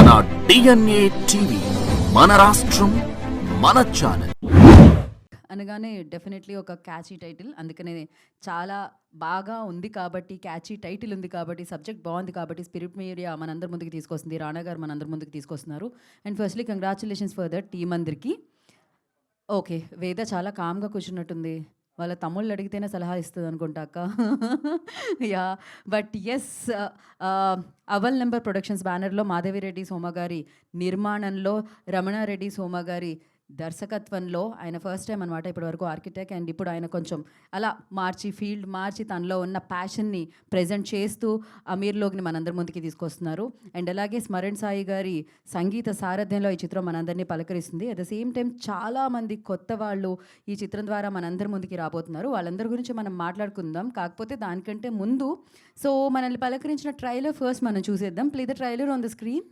మన DNA TV మన రాష్ట్రం మన ఛానల్ అనగానే డెఫినెట్లీ ఒక క్యాచీ టైటిల్, అందుకనే చాలా బాగా ఉంది కాబట్టి, క్యాచీ టైటిల్ ఉంది కాబట్టి, సబ్జెక్ట్ బాగుంది కాబట్టి స్పిరిట్ మీడియా మనందరి ముందుకు తీసుకొస్తుంది, రాణా గారు మనందరి ముందుకు తీసుకొస్తున్నారు. And firstly congratulations for the team అందరికీ. ఓకే, వేద చాలా కామ్గా కూర్చున్నట్టుంది, వాళ్ళ తమ్ముళ్ళు అడిగితేనే సలహా ఇస్తుంది అనుకుంటా అక్క. Yeah, but yes, Awal number productions బ్యానర్లో మాధవిరెడ్డి సోమ గారి నిర్మాణంలో, రమణారెడ్డి సోమ గారి దర్శకత్వంలో, ఆయన ఫస్ట్ టైం అనమాట ఇప్పటివరకు ఆర్కిటెక్ట్, అండ్ ఇప్పుడు ఆయన కొంచెం అలా ఫీల్డ్ మార్చి తనలో ఉన్న ప్యాషన్ని ప్రజెంట్ చేస్తూ అమీర్లోకి మనందరి ముందుకి తీసుకొస్తున్నారు. అండ్ అలాగే స్మరణ్ సాయి గారి సంగీత సారథ్యంలో ఈ చిత్రం మనందరినీ పలకరిస్తుంది. అట్ ద సేమ్ టైం చాలామంది కొత్త వాళ్ళు ఈ చిత్రం ద్వారా మనందరి ముందుకి రాబోతున్నారు. వాళ్ళందరి గురించి మనం మాట్లాడుకుందాం. కాకపోతే దానికంటే ముందు మనల్ని పలకరించిన ట్రైలర్ ఫస్ట్ మనం చూసేద్దాం. Play the trailer on the screen.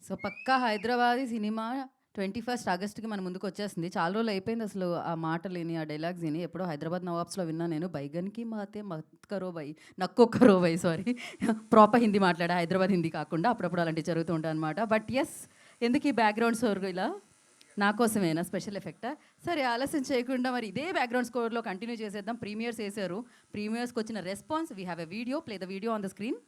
So పక్కా హైదరాబాదీ సినిమా 21 ఆగస్ట్కి మన ముందుకు వచ్చేస్తుంది. చాలా రోజులు అయిపోయింది అసలు ఆ మాటలేని, ఆ డైలాగ్స్ విని. ఎప్పుడో హైదరాబాద్ నవాబ్స్లో విన్నా నేను. బైగన్కి మాతే మత్ కరో బై, నక్కో కరో బై, సారీ ప్రాపర్ హిందీ మాట్లాడా, హైదరాబాద్ హిందీ కాకుండా. అప్పుడప్పుడు అలాంటివి జరుగుతూ ఉంటాయి అనమాట. బట్ ఎస్, ఎందుకు ఈ బ్యాక్గ్రౌండ్ స్కోర్ ఇలా నా కోసమేనా స్పెషల్ ఎఫెక్టా? సరే, ఆలస్యం చేయకుండా మరి ఇదే బ్యాక్గ్రౌండ్ స్కోర్లో కంటిన్యూ చేసేద్దాం. ప్రీమియర్స్ వేశారు, ప్రీమియర్స్కి వచ్చిన response, we have a video. Play the video on the screen.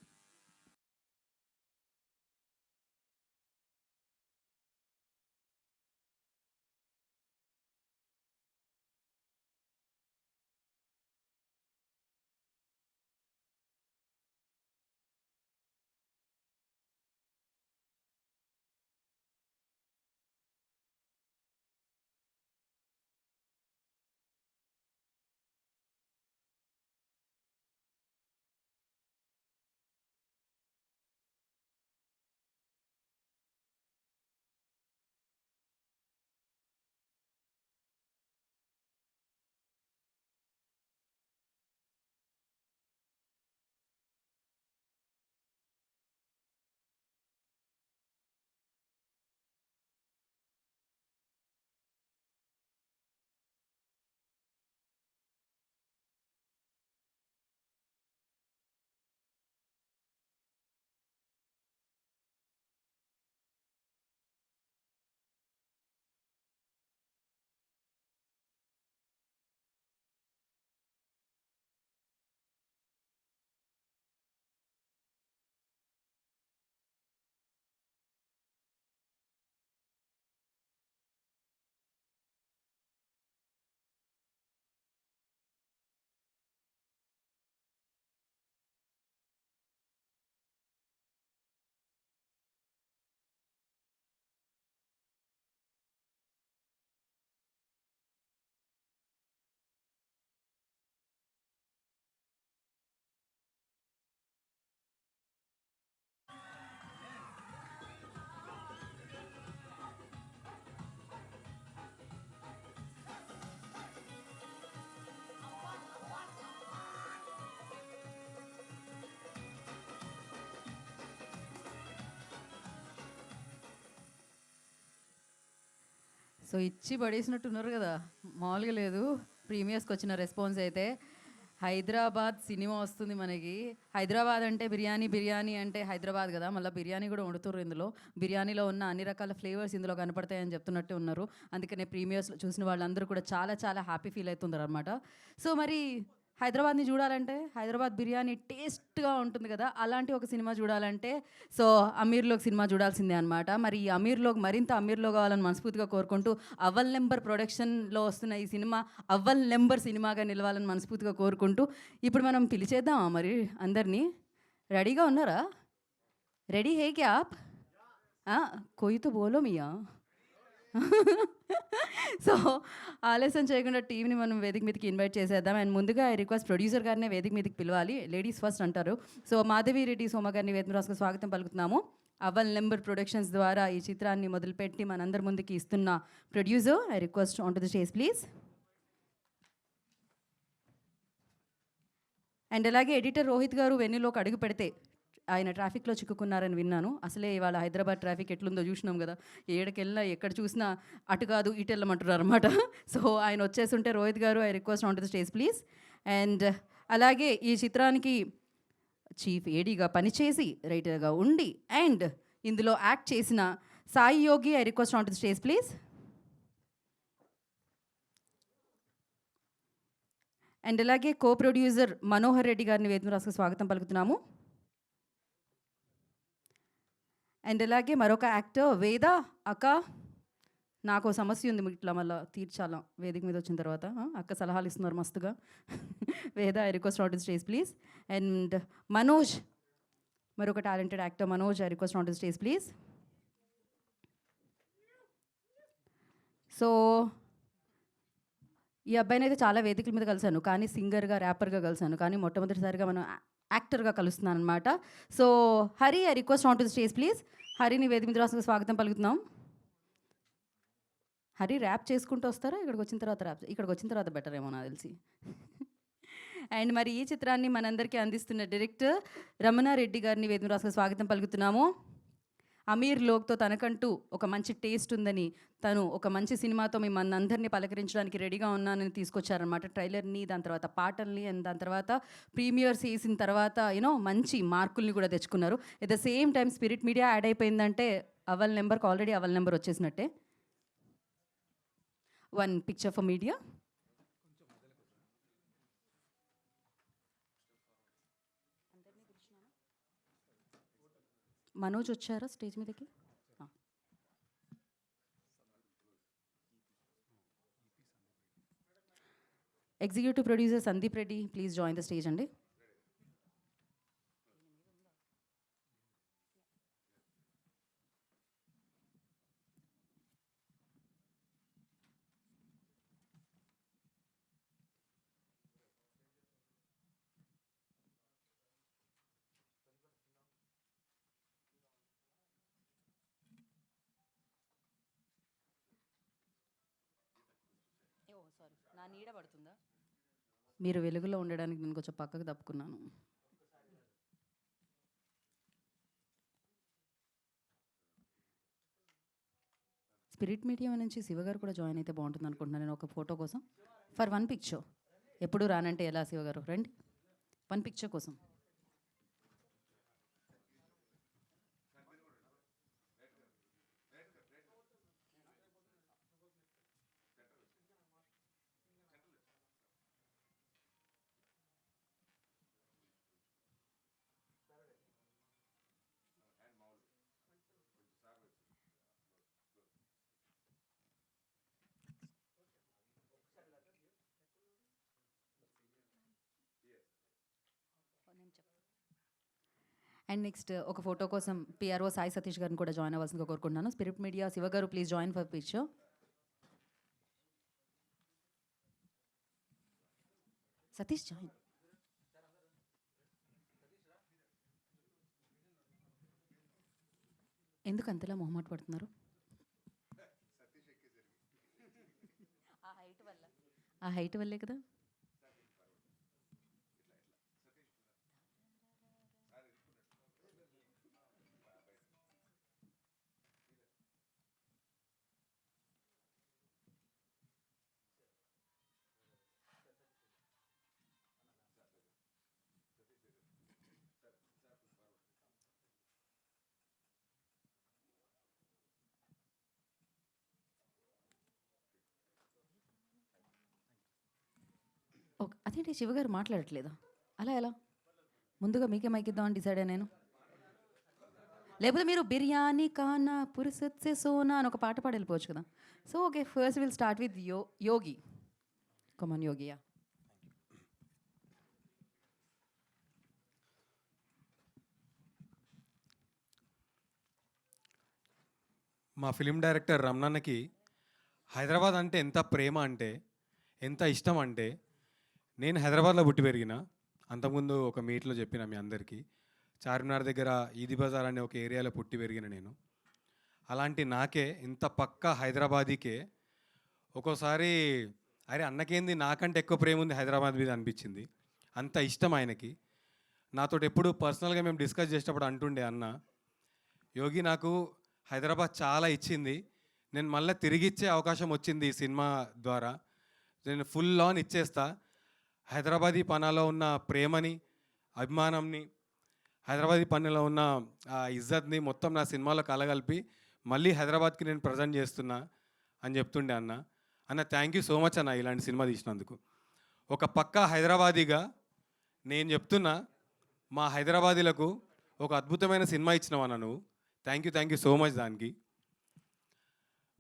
So ఇచ్చి పడేసినట్టున్నారు కదా, మామూలుగా లేదు. ప్రీమియర్స్కి వచ్చిన రెస్పాన్స్ అయితే హైదరాబాద్ సినిమా వస్తుంది మనకి. హైదరాబాద్ అంటే బిర్యానీ, బిర్యానీ అంటే హైదరాబాద్ కదా, మళ్ళీ బిర్యానీ కూడా వండుతుర్రు ఇందులో. బిర్యానీలో ఉన్న అన్ని రకాల ఫ్లేవర్స్ ఇందులో కనపడతాయని చెప్తున్నట్టు ఉన్నారు. అందుకనే ప్రీమియర్స్లో చూసిన వాళ్ళందరూ కూడా చాలా చాలా హ్యాపీ ఫీల్ అవుతున్నారు అనమాట. సో మరి హైదరాబాద్ని చూడాలంటే, హైదరాబాద్ బిర్యానీ టేస్ట్గా ఉంటుంది కదా, అలాంటి ఒక సినిమా చూడాలంటే సో అమీర్లోకి సినిమా చూడాల్సిందే అనమాట. మరి ఈ అమీర్లోకి మరింత అమీర్లో కావాలని మనస్ఫూర్తిగా కోరుకుంటూ అవ్వల్ నెంబర్ ప్రొడక్షన్లో వస్తున్న ఈ సినిమా అవ్వల్ నెంబర్ సినిమాగా నిలవాలని మనస్ఫూర్తిగా కోరుకుంటూ ఇప్పుడు మనం పిలిచేద్దామా మరి అందరినీ? రెడీగా ఉన్నారా? రెడీ హే క్యా ఆప్? కోయి తో బోలో మియా. సో ఆలస్యం చేయకుండా టీంని మనం వేదిక మీదకి ఇన్వైట్ చేసేద్దాం. అండ్ ముందుగా ఐ రిక్వెస్ట్ ప్రొడ్యూసర్ గారినే వేదిక మీదకి పిలవాలి. లేడీస్ ఫస్ట్ అంటారు. సో మాధవి రెడ్డి సోమ గారిని వేదిక రాసుకు స్వాగతం పలుకుతున్నాము. అవల్ నెంబర్ ప్రొడక్షన్స్ ద్వారా ఈ చిత్రాన్ని మొదలుపెట్టి మనందరి ముందుకి ఇస్తున్న producer, I request on to the stage please. And అలాగే ఎడిటర్ రోహిత్ గారు వెన్నులోకి అడుగు పెడితే ఆయన ట్రాఫిక్లో చిక్కుకున్నారని విన్నాను. అసలే ఇవాళ హైదరాబాద్ ట్రాఫిక్ ఎట్లుందో చూసినాం కదా, ఏడకెళ్ళినా ఎక్కడ చూసినా అటు కాదు ఇటు వెళ్ళమంటున్నారు అనమాట. సో ఆయన వచ్చేస్తుంటే రోహిత్ గారు, I request on to the stage please. And అలాగే ఈ చిత్రానికి చీఫ్ ఏడీగా పనిచేసి రైటర్గా ఉండి అండ్ ఇందులో యాక్ట్ చేసిన Sai Yogi, I request on to the stage please. And అలాగే కో ప్రొడ్యూసర్ మనోహర్ రెడ్డి గారిని వేదిక రాసుకు స్వాగతం పలుకుతున్నాము. అండ్ అలాగే మరొక యాక్టర్ వేద అక్క, నాకు సమస్య ఉంది ఇట్లా మళ్ళీ తీర్చాలా వేదిక మీద వచ్చిన తర్వాత. అక్క సలహాలు ఇస్తున్నారు మస్తుగా. Veda, I request on to stage please. And Manoj, మరొక talented actor Manoj, I request on to stage please. So ఈ అబ్బాయిని అయితే చాలా వేదికల మీద కలిశాను, కానీ సింగర్గా, ర్యాపర్గా కలిశాను, కానీ మొట్టమొదటిసారిగా మనం యాక్టర్గా కలుస్తున్నాను అనమాట. So Hari, I request on to the stage please. హరిని వేదిక మీద రాసుకు స్వాగతం పలుకుతున్నాం. హరి ర్యాప్ చేసుకుంటూ వస్తారా? ఇక్కడికి వచ్చిన తర్వాత బెటర్ ఏమో నాకు తెలిసి. అండ్ మరి ఈ చిత్రాన్ని మనందరికీ అందిస్తున్న డైరెక్టర్ రమణారెడ్డి గారిని వేదిక రాసుకు స్వాగతం పలుకుతున్నాము. అమీర్ లోక్తో తనకంటూ ఒక మంచి టేస్ట్ ఉందని, తను ఒక మంచి సినిమాతో మిమ్మల్ని అందరినీ పలకరించడానికి రెడీగా ఉన్నానని తీసుకొచ్చారనమాట. ట్రైలర్ని, దాని తర్వాత పాటల్ని, అండ్ దాని తర్వాత ప్రీమియర్స్ వేసిన తర్వాత మంచి మార్కుల్ని కూడా తెచ్చుకున్నారు. At the same time Spirit Media add అయిపోయిందంటే Awal number already Awal number వచ్చేసినట్టే. One picture for media. Manoj వచ్చారా స్టేజ్ మీదకి? Executive producer Sandeep Reddy, please join the stage అండి. సారీ, నా నీడ పడుతుందా? మీరు వెలుగులో ఉండడానికి నేను కొంచెం పక్కకు తప్పుకున్నాను. స్పిరిట్ మీడియా నుంచి శివగారు కూడా జాయిన్ అయితే బాగుంటుంది అనుకుంటున్నాను నేను, ఒక ఫోటో కోసం. For one picture. ఎప్పుడు రానంటే ఎలా శివగారు, రండి వన్ పిక్చర్ కోసం. అండ్ నెక్స్ట్ ఒక ఫోటో కోసం పిఆర్ఓ సాయి సతీష్ గారిని కూడా జాయిన్ అవ్వాల్సిందిగా కోరుకుంటున్నాను. స్పిరిట్ మీడియా శివ గారు, please join for picture. Satish join. ఎందుకు అంతలా మొహమాట పడుతున్నారు? ఆ హైట్ వల్లే కదా. ఓకే. అదేంటి శివగారు మాట్లాడట్లేదా? అలా ఎలా? ముందుగా మీకే మైక్ ఇద్దామని డిసైడ్ అయ్యా నేను. లేకపోతే మీరు 'బిర్యానీ ఖానా పుర్సత్ సే సోనా' అని ఒక పాట పాడి వెళ్ళిపోవచ్చు కదా! So, okay. First will start with Yogi. Come on Yogi. Yeah! మా ఫిలిం డైరెక్టర్ రమణన్నకి హైదరాబాద్ అంటే ఎంత ప్రేమ అంటే, ఎంత ఇష్టం అంటే, నేను హైదరాబాద్లో పుట్టి పెరిగిన. అంతకుముందు ఒక మీట్లో చెప్పిన మీ అందరికీ. చార్మినార్ దగ్గర ఈది బజార్ అనే ఒక ఏరియాలో పుట్టి పెరిగిన నేను. అలాంటి నాకే ఇంత పక్కా హైదరాబాదీకే ఒక్కోసారి అరే అన్నకేంది నాకంటే ఎక్కువ ప్రేమ ఉంది హైదరాబాద్ మీద అనిపించింది. అంత ఇష్టం ఆయనకి. నాతోటి ఎప్పుడు పర్సనల్గా మేము డిస్కస్ చేసేటప్పుడు అంటుండే అన్న, యోగి నాకు హైదరాబాద్ చాలా ఇచ్చింది, నేను మళ్ళీ తిరిగి ఇచ్చే అవకాశం వచ్చింది ఈ సినిమా ద్వారా, నేను ఫుల్ ఆన్ ఇచ్చేస్తా. హైదరాబాదీ పనాలో ఉన్న ప్రేమని, అభిమానంని, హైదరాబాదీ పనిలో ఉన్న ఆ ఇజ్జత్ని మొత్తం నా సినిమాలో కలగలిపి మళ్ళీ హైదరాబాద్కి నేను ప్రజెంట్ చేస్తున్నా అని చెప్తుండే అన్న. అన్న థ్యాంక్ యూ సో మచ్ అన్న ఇలాంటి సినిమా తీసినందుకు. ఒక పక్కా హైదరాబాదీగా నేను చెప్తున్నా, మా హైదరాబాదీలకు ఒక అద్భుతమైన సినిమా ఇచ్చినావన్న నువ్వు. థ్యాంక్ యూ సో మచ్ దానికి.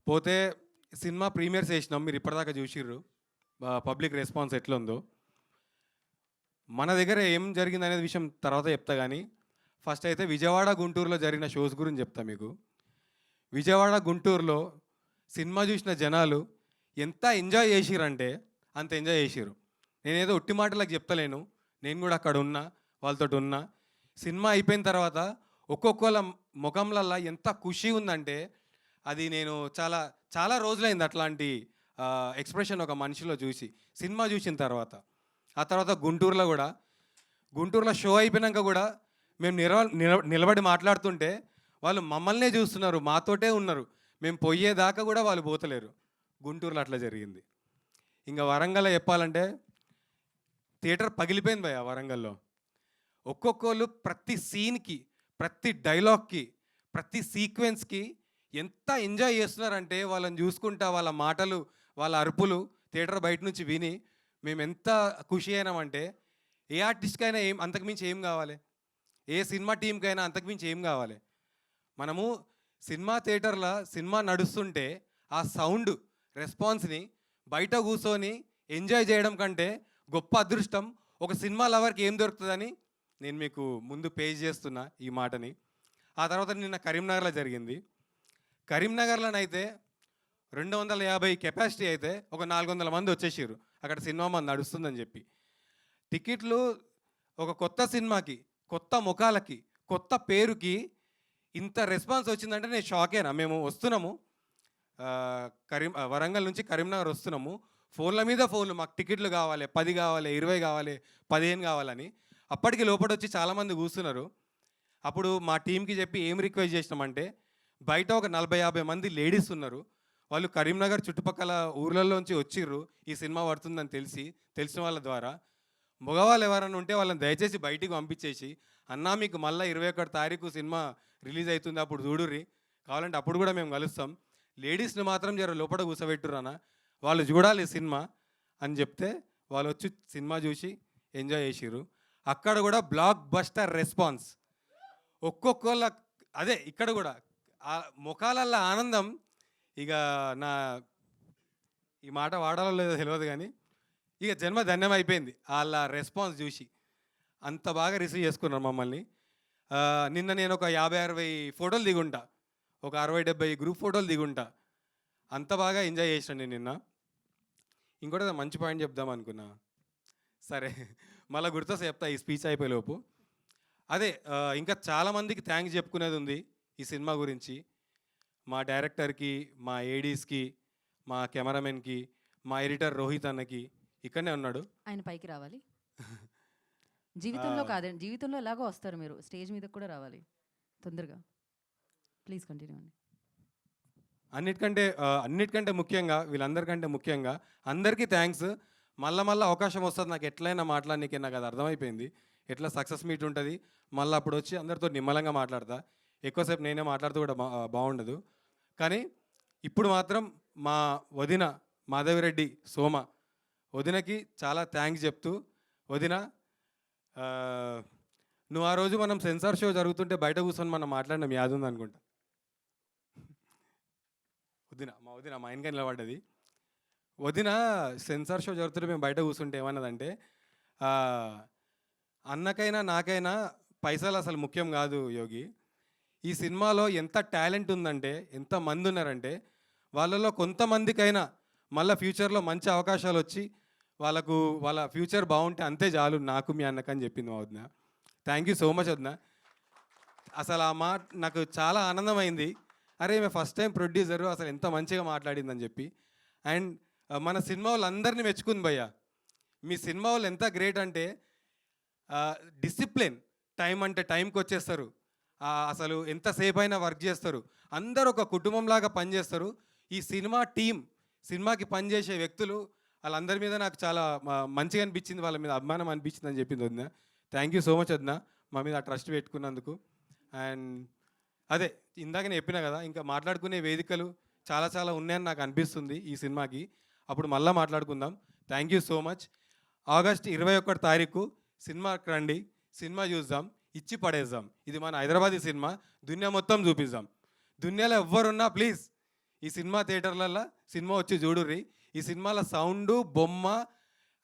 పోతే సినిమా ప్రీమియర్స్ వేసినాం, మీరు ఇప్పటిదాకా చూసిర్రు పబ్లిక్ రెస్పాన్స్ ఎట్లుందో. మన దగ్గర ఏం జరిగింది అనేది విషయం తర్వాత చెప్తా, కానీ ఫస్ట్ అయితే విజయవాడ గుంటూరులో జరిగిన షోస్ గురించి చెప్తా మీకు. విజయవాడ గుంటూరులో సినిమా చూసిన జనాలు ఎంత ఎంజాయ్ చేసిరంటే అంత ఎంజాయ్ చేసిరు. నేనేదో ఉట్టి మాటలకు చెప్తలేను, నేను కూడా అక్కడ ఉన్నా, వాళ్ళతో ఉన్నా. సినిమా అయిపోయిన తర్వాత ఒక్కొక్కళ్ళ ముఖంలల్లో ఎంత ఖుషి ఉందంటే అది నేను చాలా చాలా రోజులైంది అట్లాంటి ఎక్స్ప్రెషన్ ఒక మనిషిలో చూసి, సినిమా చూసిన తర్వాత. ఆ తర్వాత గుంటూరులో షో అయిపోయినాక కూడా మేము నిలబడి మాట్లాడుతుంటే వాళ్ళు మమ్మల్నే చూస్తున్నారు, మాతోటే ఉన్నారు, మేము పోయేదాకా కూడా వాళ్ళు పోతలేరు. గుంటూరులో అట్లా జరిగింది. ఇంకా వరంగల్లో చెప్పాలంటే థియేటర్ పగిలిపోయింది భయ్య వరంగల్లో. ఒక్కొక్కళ్ళు ప్రతి సీన్కి, ప్రతి డైలాగ్కి, ప్రతి సీక్వెన్స్కి ఎంత ఎంజాయ్ చేస్తున్నారంటే వాళ్ళని చూసుకుంటా, వాళ్ళ మాటలు, వాళ్ళ అరుపులు థియేటర్ బయట నుంచి విని మేము ఎంత ఖుషి అయినామంటే, ఏ ఆర్టిస్ట్కైనా అంతకుమించి ఏం కావాలి, ఏ సినిమా టీంకైనా అంతకుమించి ఏం కావాలి. మనము సినిమా థియేటర్లో సినిమా నడుస్తుంటే ఆ సౌండ్ రెస్పాన్స్ని బయట కూర్చొని ఎంజాయ్ చేయడం కంటే గొప్ప అదృష్టం ఒక సినిమా లవర్కి ఏం దొరుకుతుందని నేను మీకు ముందు పేజ్ చేస్తున్నా ఈ మాటని. ఆ తర్వాత నిన్న కరీంనగర్లో జరిగింది. కరీంనగర్లోనైతే 250 కెపాసిటీ అయితే ఒక 400 మంది వచ్చేసారు అక్కడ సినిమా మంది నడుస్తుందని చెప్పి. టికెట్లు ఒక కొత్త సినిమాకి, కొత్త ముఖాలకి, కొత్త పేరుకి ఇంత రెస్పాన్స్ వచ్చిందంటే నేను షాకేనా. మేము వస్తున్నాము వరంగల్ నుంచి కరీంనగర్ వస్తున్నాము, ఫోన్ల మీద ఫోన్లు, మాకు టికెట్లు కావాలి, 10 కావాలి, 20 కావాలి, 15 కావాలని. అప్పటికి లోపలొచ్చి చాలామంది కూర్చున్నారు. అప్పుడు మా టీంకి చెప్పి ఏం రిక్వెస్ట్ చేసినామంటే, బయట ఒక 40-50 మంది లేడీస్ ఉన్నారు, వాళ్ళు కరీంనగర్ చుట్టుపక్కల ఊర్లలోంచి వచ్చిర్రు ఈ సినిమా పడుతుందని తెలిసిన వాళ్ళ ద్వారా. మగవాళ్ళు ఎవరైనా ఉంటే వాళ్ళని దయచేసి బయటికి పంపించేసి, అన్నా మీకు మళ్ళీ 21 తారీఖు సినిమా రిలీజ్ అవుతుంది, అప్పుడు చూడుర్రి, కావాలంటే అప్పుడు కూడా మేము కలుస్తాం, లేడీస్ని మాత్రం జర లోపల కూర్చోబెట్టురన్నా, వాళ్ళు చూడాలి సినిమా అని చెప్తే వాళ్ళు వచ్చి సినిమా చూసి ఎంజాయ్ చేసిర్రు. అక్కడ కూడా బ్లాక్ బస్టర్ రెస్పాన్స్. ఒక్కొక్కళ్ళ అదే ఇక్కడ కూడా ఆ ముఖాలల్లో ఆనందం. ఇక నా ఈ మాట వాడాలో లేదో తెలియదు, కానీ ఇక జన్మ ధన్యం అయిపోయింది వాళ్ళ రెస్పాన్స్ చూసి. అంత బాగా రిసీవ్ చేసుకున్నారు మమ్మల్ని. నిన్న నేను ఒక 50-60 ఫోటోలు దిగుంటా, ఒక 60-70 గ్రూప్ ఫోటోలు దిగుంటా. అంత బాగా ఎంజాయ్ చేసాను నేను నిన్న. ఇంకోటి మంచి పాయింట్ చెప్దాం అనుకున్నా, సరే మళ్ళీ గుర్తొస్తే చెప్తా ఈ స్పీచ్ అయిపోయేలోపు. అదే ఇంకా చాలామందికి థ్యాంక్స్ చెప్పుకునేది ఉంది ఈ సినిమా గురించి. మా డైరెక్టర్కి, మా ఏడీస్కి, మా కెమెరామెన్కి, మా ఎడిటర్ రోహిత్ అన్నకి, ఇక్కడనే ఉన్నాడు, ఆయన పైకి రావాలి. జీవితంలో కాదండి, జీవితంలో ఎలాగో వస్తారు మీరు, స్టేజ్ మీద కూడా రావాలి తొందరగా. ప్లీజ్ కంటిన్యూ అండి. అన్నిటికంటే ముఖ్యంగా, వీళ్ళందరికంటే ముఖ్యంగా అందరికీ థ్యాంక్స్. మళ్ళీ అవకాశం వస్తుంది నాకు ఎట్లయినా మాట్లాడనీకే, నాకు అది అర్థమైపోయింది. ఎట్లా సక్సెస్ మీట్ ఉంటుంది, మళ్ళీ అప్పుడు వచ్చి అందరితో నిమ్మలంగా మాట్లాడతా. ఎక్కువసేపు నేనే మాట్లాడుతూ కూడా బాగుండదు. కానీ ఇప్పుడు మాత్రం మా వదిన మాధవిరెడ్డి సోమ వదినకి చాలా థ్యాంక్స్ చెప్తూ, వదిన ఆ, నువ్వు ఆ రోజు మనం సెన్సార్ షో జరుగుతుంటే బయట కూర్చొని మనం మాట్లాడినాం, యాद ఉంది అనుకుంటా. వదిన మా ఆయనగా నిలబడ్డది. వదిన సెన్సార్ షో జరుగుతుంటే మేము బయట కూర్చుంటే ఏమన్నదంటే, ఆ, అన్నకైనా నాకైనా పైసలు అసలు ముఖ్యం కాదు యోగి. ఈ సినిమాలో ఎంత టాలెంట్ ఉందంటే, ఎంత మంది ఉన్నారంటే, వాళ్ళలో కొంతమందికైనా మళ్ళీ ఫ్యూచర్లో మంచి అవకాశాలు వచ్చి వాళ్ళకు వాళ్ళ ఫ్యూచర్ బాగుంటే అంతే చాలు నాకు మీ అన్నకని చెప్పింది మా వదిన. థ్యాంక్ యూ సో మచ్ వదిన. అసలు ఆ మాట నాకు చాలా ఆనందమైంది. అరే మేము ఫస్ట్ టైం ప్రొడ్యూసరు అసలు ఎంత మంచిగా మాట్లాడిందని చెప్పి. అండ్ మన సినిమా వాళ్ళందరినీ మెచ్చుకుంది భయ్య. మీ సినిమా వాళ్ళు ఎంత గ్రేట్ అంటే డిసిప్లిన్, టైం అంటే టైంకి వచ్చేస్తారు, అసలు ఎంతసేపు అయినా వర్క్ చేస్తారు, అందరూ ఒక కుటుంబంలాగా పనిచేస్తారు. ఈ సినిమా టీం, సినిమాకి పనిచేసే వ్యక్తులు వాళ్ళందరి మీద నాకు చాలా మంచిగా అనిపించింది, వాళ్ళ మీద అభిమానం అనిపించింది అని చెప్పింది వదిన. థ్యాంక్ యూ సో మచ్ వదిన, మా మీద ఆ ట్రస్ట్ పెట్టుకున్నందుకు. అండ్ అదే ఇందాక నేను చెప్పినా కదా, ఇంకా మాట్లాడుకునే వేదికలు చాలా చాలా ఉన్నాయని నాకు అనిపిస్తుంది ఈ సినిమాకి. అప్పుడు మళ్ళీ మాట్లాడుకుందాం. Thank you so much. August 21 తారీఖు సినిమాకి రండి, సినిమా చూద్దాం, ఇచ్చి పడేద్దాం. ఇది మన హైదరాబాదీ సినిమా, దునియా మొత్తం చూపిద్దాం. దునియాలో ఎవ్వరున్నా ప్లీజ్ ఈ సినిమా థియేటర్లలో సినిమా వచ్చి చూడుర్రి. ఈ సినిమాల సౌండు, బొమ్మ,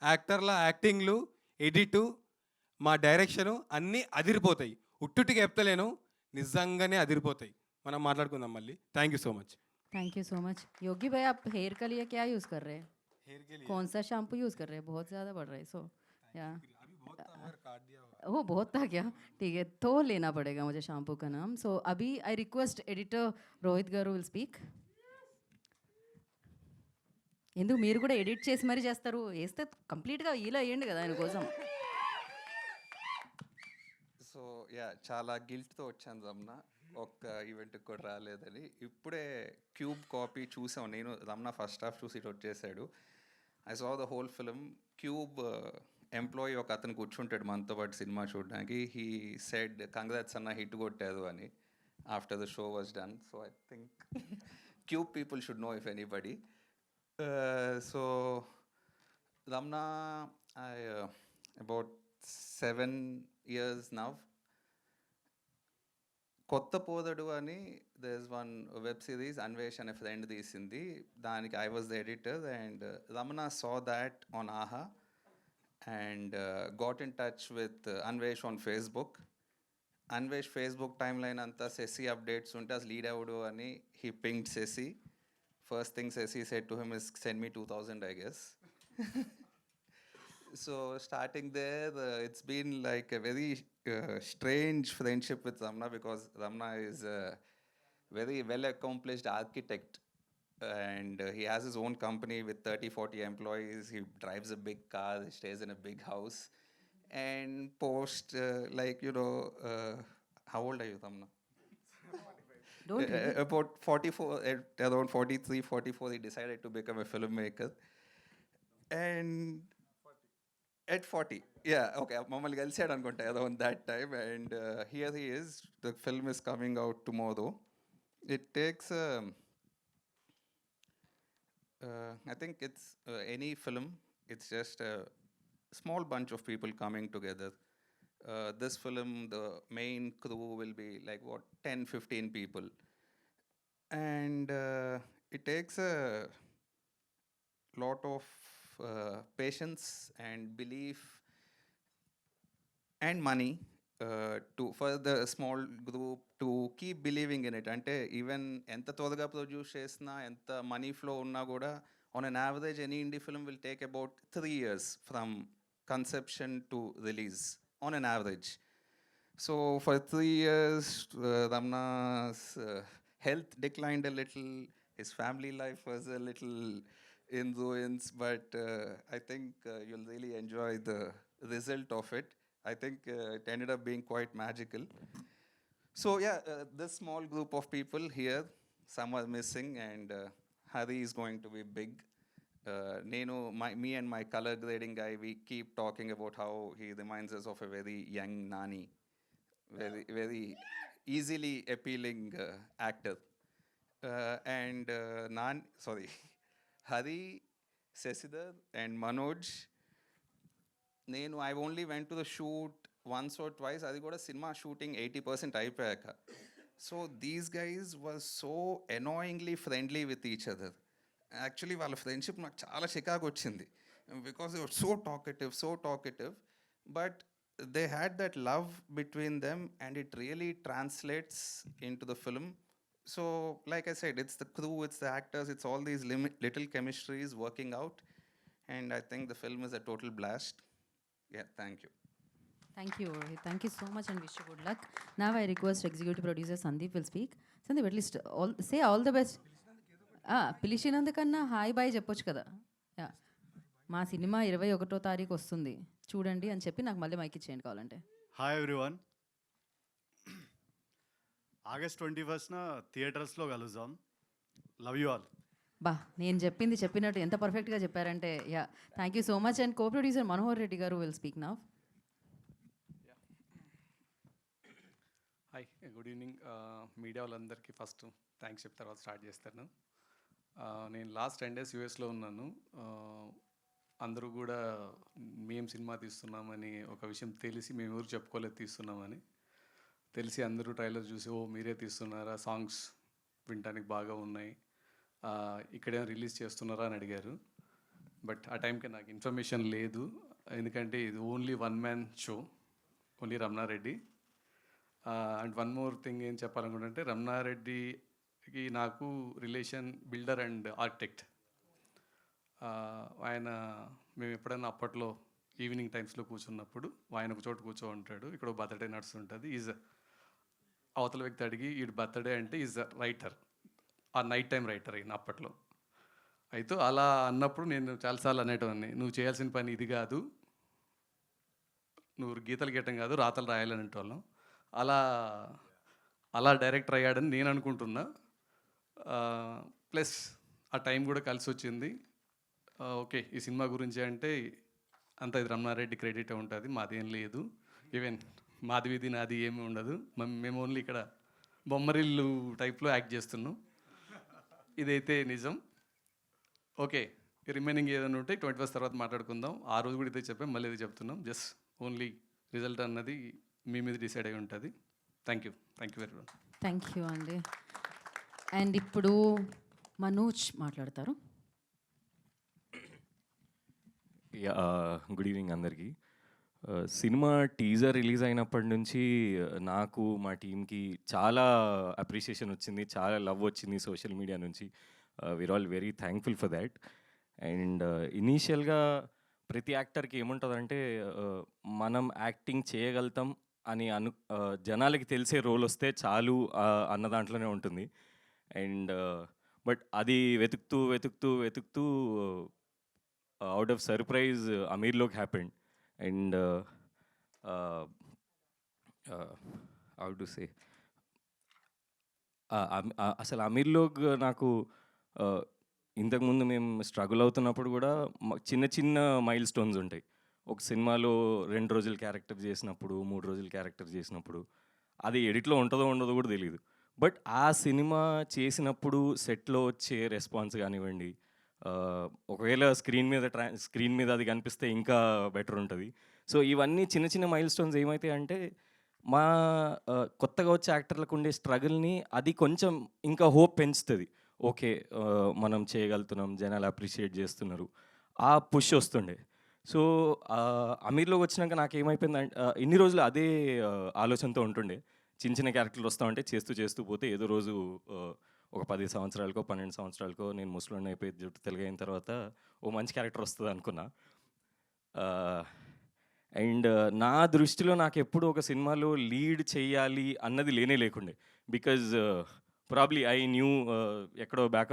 యాక్టర్ల యాక్టింగ్లు, ఎడిటు, మా డైరెక్షను అన్నీ అదిరిపోతాయి. ఉట్టుటికి చెప్తలేను, నిజంగానే అదిరిపోతాయి. మనం మాట్లాడుకుందాం మళ్ళీ. Thank you so much. Thank you so much. Yogi भाई आप हेयर के लिए क्या यूज़ कर रहे हैं? कौन सा शैम्पू यूज़ कर रहे हैं? बहुत ज़्यादा बढ़ रहा है. सो या वो बहुत था क्या? ठीक है, तो लेना पड़ेगा मुझे शैम्पू का नाम. सो अभी आई रिक्वेस्ट एडिटर रोहित గారు విల్ స్పీక్. ఎందుకు మీరు కూడా ఎడిట్ చేసి మరీ చేస్తారు? వేస్తే కంప్లీట్గా ఇలా వేయండి కదా ఆయన కోసం. సో యా, చాలా గిల్ట్తో వచ్చాను రమణ, ఒక్క ఈవెంట్కి కూడా రాలేదని. ఇప్పుడే క్యూబ్ కాపీ చూసాం నేను, రమణ ఫస్ట్ హాఫ్ చూసి ఇటు వచ్చేసాడు. I saw the whole film. Qube employee ఒక అతను కూర్చుంటాడు మనతో పాటు సినిమా చూడడానికి. హీ సెడ్ కంగ్రాట్స్ అన్న, హిట్ కొట్టారు అని after the show was done. So I think Qube people should know if anybody. So Ramana, I about 7 years now. కొత్త పోదడు అని there is one web series Anvesh అనే ఫ్రెండ్ తీసింది, దానికి I was the editor. And Ramana saw that on Aha and got in touch with Anvesh on Facebook. Anvesh Facebook timeline అంతా Sesi updates ఉంటే అసలు lead అవడు అని he pinged Sesi. First thing Sesi said to him is send me 2000 I guess. So starting there, it's been like a very strange friendship with Ramna, because Ramna is a very well accomplished architect, and he has his own company with 30-40 employees. He drives a big car, he stays in a big house, and post how old are you, Ramna? Don't really. About 44, around 43, 44, he decided to become a filmmaker. And at 40, yeah, okay, మమ్మల్ని కలిసాడు అనుకుంటా around that time. And here he is. The film is coming out tomorrow. It takes I think it's any film, it's just a small bunch of people coming together. This film, the main crew will be like 10-15 people, and it takes a lot of patience and belief and money for the small group to keep believing in it. Ante even enta త్వరగా produce చేసినా, ఎంత money flow ఉన్నా కూడా, on an average any indie film will take about 3 years from conception to release on an average. So for 3 years Ramna's health declined a little, his family life was a little in ruins, but I think you'll really enjoy the result of it. I think it ended up being quite magical. So yeah, this small group of people here, some are missing, and Hari is going to be big. Me and my color grading guy, we keep talking about how he reminds us of a very young Nani, very very easily appealing actor. And Hari Sesiddhar and Manoj. I only went to the shoot once or twice. అది కూడా cinema shooting 80% అయిపోయాక. So these guys were so annoyingly friendly with each other. Actually వాళ్ళ friendship నాకు చాలా చికాకు వచ్చింది, because they were so talkative, but they had that love between them and it really translates into the film. So like I said, it's the crew, it's the actors, it's all these little chemistries working out, and I think the film is a total blast. Yeah, thank you. Thank you, Rohit. Thank you so much and wish you good luck. Now I request executive producer Sandeep will speak. Sandeep, at least say all the best. పిలిచినందుకన్నా hi bye చెప్పొచ్చు కదా. Yeah, మా cinema 21వ తారీఖు వస్తుంది చూడండి అని చెప్పి నాకు మళ్ళీ మైక్ ఇచ్చేయండి కావాలంటే. హాయ్ ఎవ్రీవన్, ఆగస్ట్ 21న థియేటర్స్లో కలుద్దాం. Love you all. బా, నేను చెప్పింది చెప్పినట్టు ఎంత పర్ఫెక్ట్గా చెప్పారంటే. Yeah, thank you so much. And co producer Manohar Reddy గారు will speak now. Hi, good evening. Media వాళ్ళందరికీ ఫస్ట్ థ్యాంక్స్ చెప్తారు, తర్వాత స్టార్ట్ చేస్తాను. నేను లాస్ట్ 10 days యూఎస్లో ఉన్నాను. అందరూ కూడా మేము సినిమా తీస్తున్నామని ఒక విషయం తెలిసి, మేము ఎవరు చెప్పుకోలేదు తీస్తున్నామని తెలిసి, అందరూ ట్రైలర్ చూసి ఓ మీరే తీస్తున్నారా, సాంగ్స్ వినడానికి బాగా ఉన్నాయి, ఇక్కడేమో రిలీజ్ చేస్తున్నారా అని అడిగారు. బట్ ఆ టైంకి నాకు ఇన్ఫర్మేషన్ లేదు, ఎందుకంటే ఇది only one man show, only Ramana Reddy. And one more thing ఏం చెప్పాలనుకుంటే, రమణారెడ్డికి నాకు రిలేషన్ బిల్డర్ అండ్ ఆర్కిటెక్ట్. ఆయన మేము ఎప్పుడైనా అప్పట్లో ఈవినింగ్ టైమ్స్లో కూర్చున్నప్పుడు ఆయన ఒక చోట కూర్చో ఉంటాడు, ఇక్కడ బర్త్డే నడుస్తుంటుంది. ఈజ్ అవతల వ్యక్తి అడిగి ఈడు బర్త్డే అంటే ఈజ్ రైటర్, ఆ నైట్ టైం రైటర్ అయిన అప్పట్లో. అయితే అలా అన్నప్పుడు నేను చాలాసార్లు అనేటవాడిని, నువ్వు చేయాల్సిన పని ఇది కాదు, నువ్వు గీతలు గీయటం కాదు రాతలు రాయాలని అనేటోళ్ళం. అలా డైరెక్టర్ అయ్యాడని నేను అనుకుంటున్నా. ప్లస్ ఆ టైం కూడా కలిసి వచ్చింది. ఓకే, ఈ సినిమా గురించి అంటే అంత ఇది రమణారెడ్డి క్రెడిట్ ఉంటుంది, మాదేం లేదు. ఈవెన్ మాదివిది నాది ఏమీ ఉండదు, మేము ఓన్లీ ఇక్కడ బొమ్మరిల్లు టైప్లో యాక్ట్ చేస్తున్నాం. ఇదైతే నిజం. ఓకే, రిమైనింగ్ ఏదైనా ఉంటే 21 తర్వాత మాట్లాడుకుందాం. ఆ రోజు కూడా ఇదే చెప్పాం, మళ్ళీ ఇది చెప్తున్నాం. జస్ట్ ఓన్లీ రిజల్ట్ అన్నది మీ మీద డిసైడ్ అయి ఉంటుంది. Thank you very much. Thank you అండి. అండ్ ఇప్పుడు మనోజ్ మాట్లాడతారు. గుడ్ ఈవినింగ్ అందరికీ. సినిమా టీజర్ రిలీజ్ అయినప్పటి నుంచి నాకు మా టీంకి చాలా అప్రిషియేషన్ వచ్చింది, చాలా లవ్ వచ్చింది సోషల్ మీడియా నుంచి. We are all very thankful for that. And ఇనీషియల్గా ప్రతి యాక్టర్కి ఏముంటుందంటే, మనం యాక్టింగ్ చేయగలుగుతాం అని జనాలకి తెలిసే రోల్ వస్తే చాలు అన్న దాంట్లోనే ఉంటుంది. అండ్ బట్ అది వెతుకుతూ అవుట్ ఆఫ్ సర్ప్రైజ్ అమీర్లోకి happened. And how to say, అసలు అమీర్లోక్ నాకు ఇంతకుముందు మేము స్ట్రగుల్ అవుతున్నప్పుడు కూడా చిన్న చిన్న మైల్ స్టోన్స్ ఉంటాయి. ఒక సినిమాలో 2 రోజులు క్యారెక్టర్ చేసినప్పుడు, 3 రోజులు క్యారెక్టర్ చేసినప్పుడు అది ఎడిట్లో ఉంటుందో ఉండదో కూడా తెలియదు. బట్ ఆ సినిమా చేసినప్పుడు సెట్లో వచ్చే రెస్పాన్స్ కానివ్వండి, ఒకవేళ స్క్రీన్ మీద అది కనిపిస్తే ఇంకా బెటర్ ఉంటుంది. సో ఇవన్నీ చిన్న చిన్న మైల్ స్టోన్స్ ఏమవుతాయి అంటే, మా కొత్తగా వచ్చే యాక్టర్లకు ఉండే స్ట్రగుల్ని అది కొంచెం ఇంకా హోప్ పెంచుతుంది. ఓకే, మనం చేయగలుగుతున్నాం, జనాలు అప్రిషియేట్ చేస్తున్నారు, ఆ పుష్ వస్తుండే. సో అమీర్లోకి వచ్చినాక నాకు ఏమైపోయిందంటే, ఇన్ని రోజులు అదే ఆలోచనతో ఉంటుండే. చిన్న క్యారెక్టర్లు వస్తూ ఉంటే చేస్తూ పోతే ఏదో రోజు ఒక 10 సంవత్సరాలకో 12 సంవత్సరాలకో నేను ముసలోడిని అయిపోయి జుట్టు తెలుగైన తర్వాత ఓ మంచి క్యారెక్టర్ వస్తుంది అనుకున్నా. అండ్ నా దృష్టిలో నాకు ఎప్పుడు ఒక సినిమాలో లీడ్ చేయాలి అన్నది లేకుండే. బికాజ్ ప్రాబ్లీ ఐ న్యూ ఎక్కడో బ్యాక్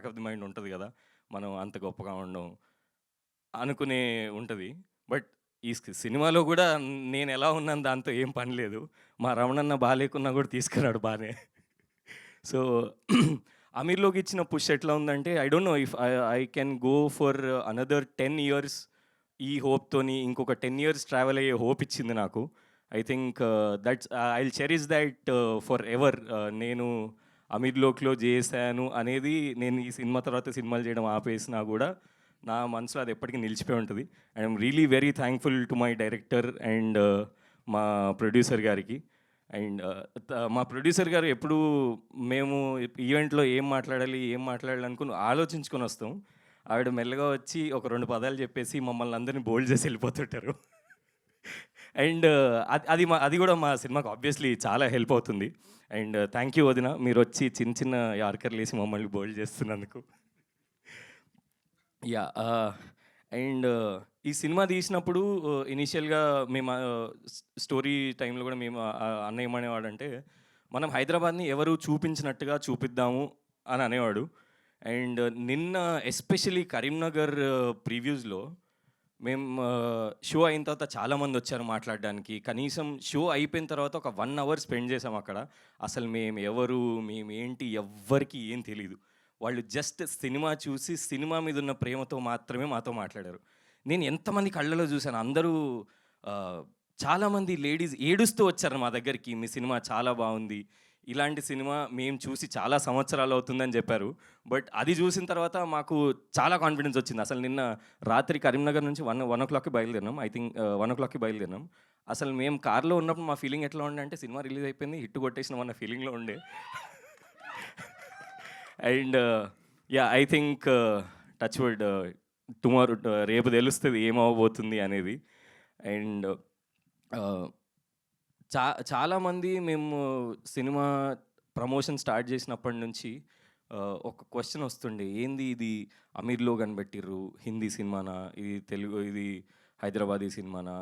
ఆఫ్ ది మైండ్ ఉంటుంది కదా, మనం అంత గొప్పగా ఉండడం అనుకునే ఉంటుంది. బట్ ఈ సినిమాలో కూడా నేను ఎలా ఉన్నాను దాంతో ఏం పని లేదు. మా రమణన్న బాగాలేకున్నా కూడా తీసుకున్నాడు బాగానే. సో అమీర్లోకి ఇచ్చిన పుష్ ఎట్లా ఉందంటే, I don't know if I can go for another 10 years. ఈ హోప్తోని ఇంకొక 10 years ట్రావెల్ అయ్యే హోప్ ఇచ్చింది నాకు. I think that's I will cherish that for ever. నేను అమీర్లోక్లో చేశాను అనేది, నేను ఈ సినిమా తర్వాత సినిమాలు చేయడం ఆపేసినా కూడా నా మనసులో అది ఎప్పటికీ నిలిచిపోయి ఉంటుంది. I'm really very thankful to my director and మా ప్రొడ్యూసర్ గారికి. అండ్ మా ప్రొడ్యూసర్ గారు ఎప్పుడు మేము ఈవెంట్లో ఏం మాట్లాడాలి అనుకుని ఆలోచించుకొని వస్తాం. ఆవిడ మెల్లగా వచ్చి ఒక 2 పదాలు చెప్పేసి మమ్మల్ని అందరినీ బోల్డ్ చేసి వెళ్ళిపోతుంటారు. అండ్ అది కూడా మా సినిమాకి ఆబ్వియస్లీ చాలా హెల్ప్ అవుతుంది. అండ్ థ్యాంక్ యూ వదిన, మీరు వచ్చి చిన్న యార్కర్లు వేసి మమ్మల్ని బోల్డ్ చేస్తున్నందుకు. యా అండ్ ఈ సినిమా తీసినప్పుడు ఇనీషియల్గా మేము స్టోరీ టైంలో కూడా మేము అన్న ఏమనేవాడంటే, మనం హైదరాబాద్ని ఎవరు చూపించినట్టుగా చూపిద్దాము అని అనేవాడు. అండ్ నిన్న ఎస్పెషలీ కరీంనగర్ ప్రీవ్యూస్లో మేము షో అయిన తర్వాత చాలామంది వచ్చారు మాట్లాడడానికి. కనీసం షో అయిపోయిన తర్వాత ఒక 1 hour స్పెండ్ చేసాం అక్కడ. అసలు మేము ఏంటి ఎవ్వరికి ఏం తెలీదు. వాళ్ళు జస్ట్ సినిమా చూసి సినిమా మీద ఉన్న ప్రేమతో మాత్రమే మాతో మాట్లాడారు. నేను ఎంతమంది కళ్ళలో చూశాను, అందరూ చాలామంది లేడీస్ ఏడుస్తూ వచ్చారు మా దగ్గరికి, మీ సినిమా చాలా బాగుంది, ఇలాంటి సినిమా మేము చూసి చాలా సంవత్సరాలు అవుతుందని చెప్పారు. బట్ అది చూసిన తర్వాత మాకు చాలా కాన్ఫిడెన్స్ వచ్చింది. అసలు నిన్న రాత్రి కరీంనగర్ నుంచి 1 o'clockకి బయలుదేరినాం. I think 1 o'clockకి బయలుదేరినాం. అసలు మేము కార్లో ఉన్నప్పుడు మా ఫీలింగ్ ఎట్లా ఉండే అంటే, సినిమా రిలీజ్ అయిపోయింది, హిట్ కొట్టేసినాం అన్న ఫీలింగ్లో ఉండే. And I think touch wood tomorrow రేపు తెలుస్తుంది ఏమవబోతుంది అనేది. అండ్ చాలామంది మేము సినిమా ప్రమోషన్ స్టార్ట్ చేసినప్పటి నుంచి ఒక క్వశ్చన్ వస్తుండే, ఏంది ఇది అమీర్లో కనిపెట్టిర్రు, హిందీ సినిమానా, ఇది తెలుగు, ఇది హైదరాబాదీ సినిమానా,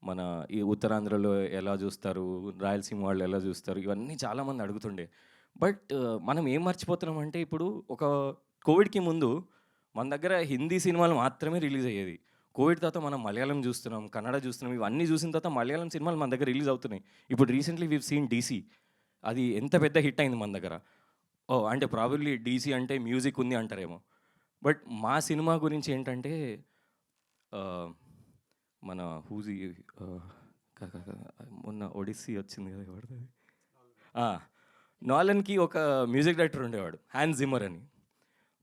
మన ఈ ఉత్తరాంధ్రలో ఎలా చూస్తారు, రాయలసీమ వాళ్ళు ఎలా చూస్తారు, ఇవన్నీ చాలామంది అడుగుతుండే. బట్ మనం ఏం మర్చిపోతున్నాం అంటే, ఇప్పుడు ఒక కోవిడ్కి ముందు మన దగ్గర హిందీ సినిమాలు మాత్రమే రిలీజ్ అయ్యేది. కోవిడ్ తర్వాత మనం మలయాళం చూస్తున్నాం, కన్నడ చూస్తున్నాం, ఇవన్నీ చూసిన తర్వాత మలయాళం సినిమాలు మన దగ్గర రిలీజ్ అవుతున్నాయి. ఇప్పుడు రీసెంట్లీ వీవ్ సీన్ డీసీ, అది ఎంత పెద్ద హిట్ అయింది మన దగ్గర. అంటే ప్రాబబ్లీ డీసీ అంటే మ్యూజిక్ ఉంది అంటారేమో. బట్ మా సినిమా గురించి ఏంటంటే, మన హూజీ మొన్న ఒడిస్సీ వచ్చింది కదా, పడుతుంది నాలన్కి ఒక మ్యూజిక్ డైరెక్టర్ ఉండేవాడు, హ్యాన్స్ జిమ్మర్ అని.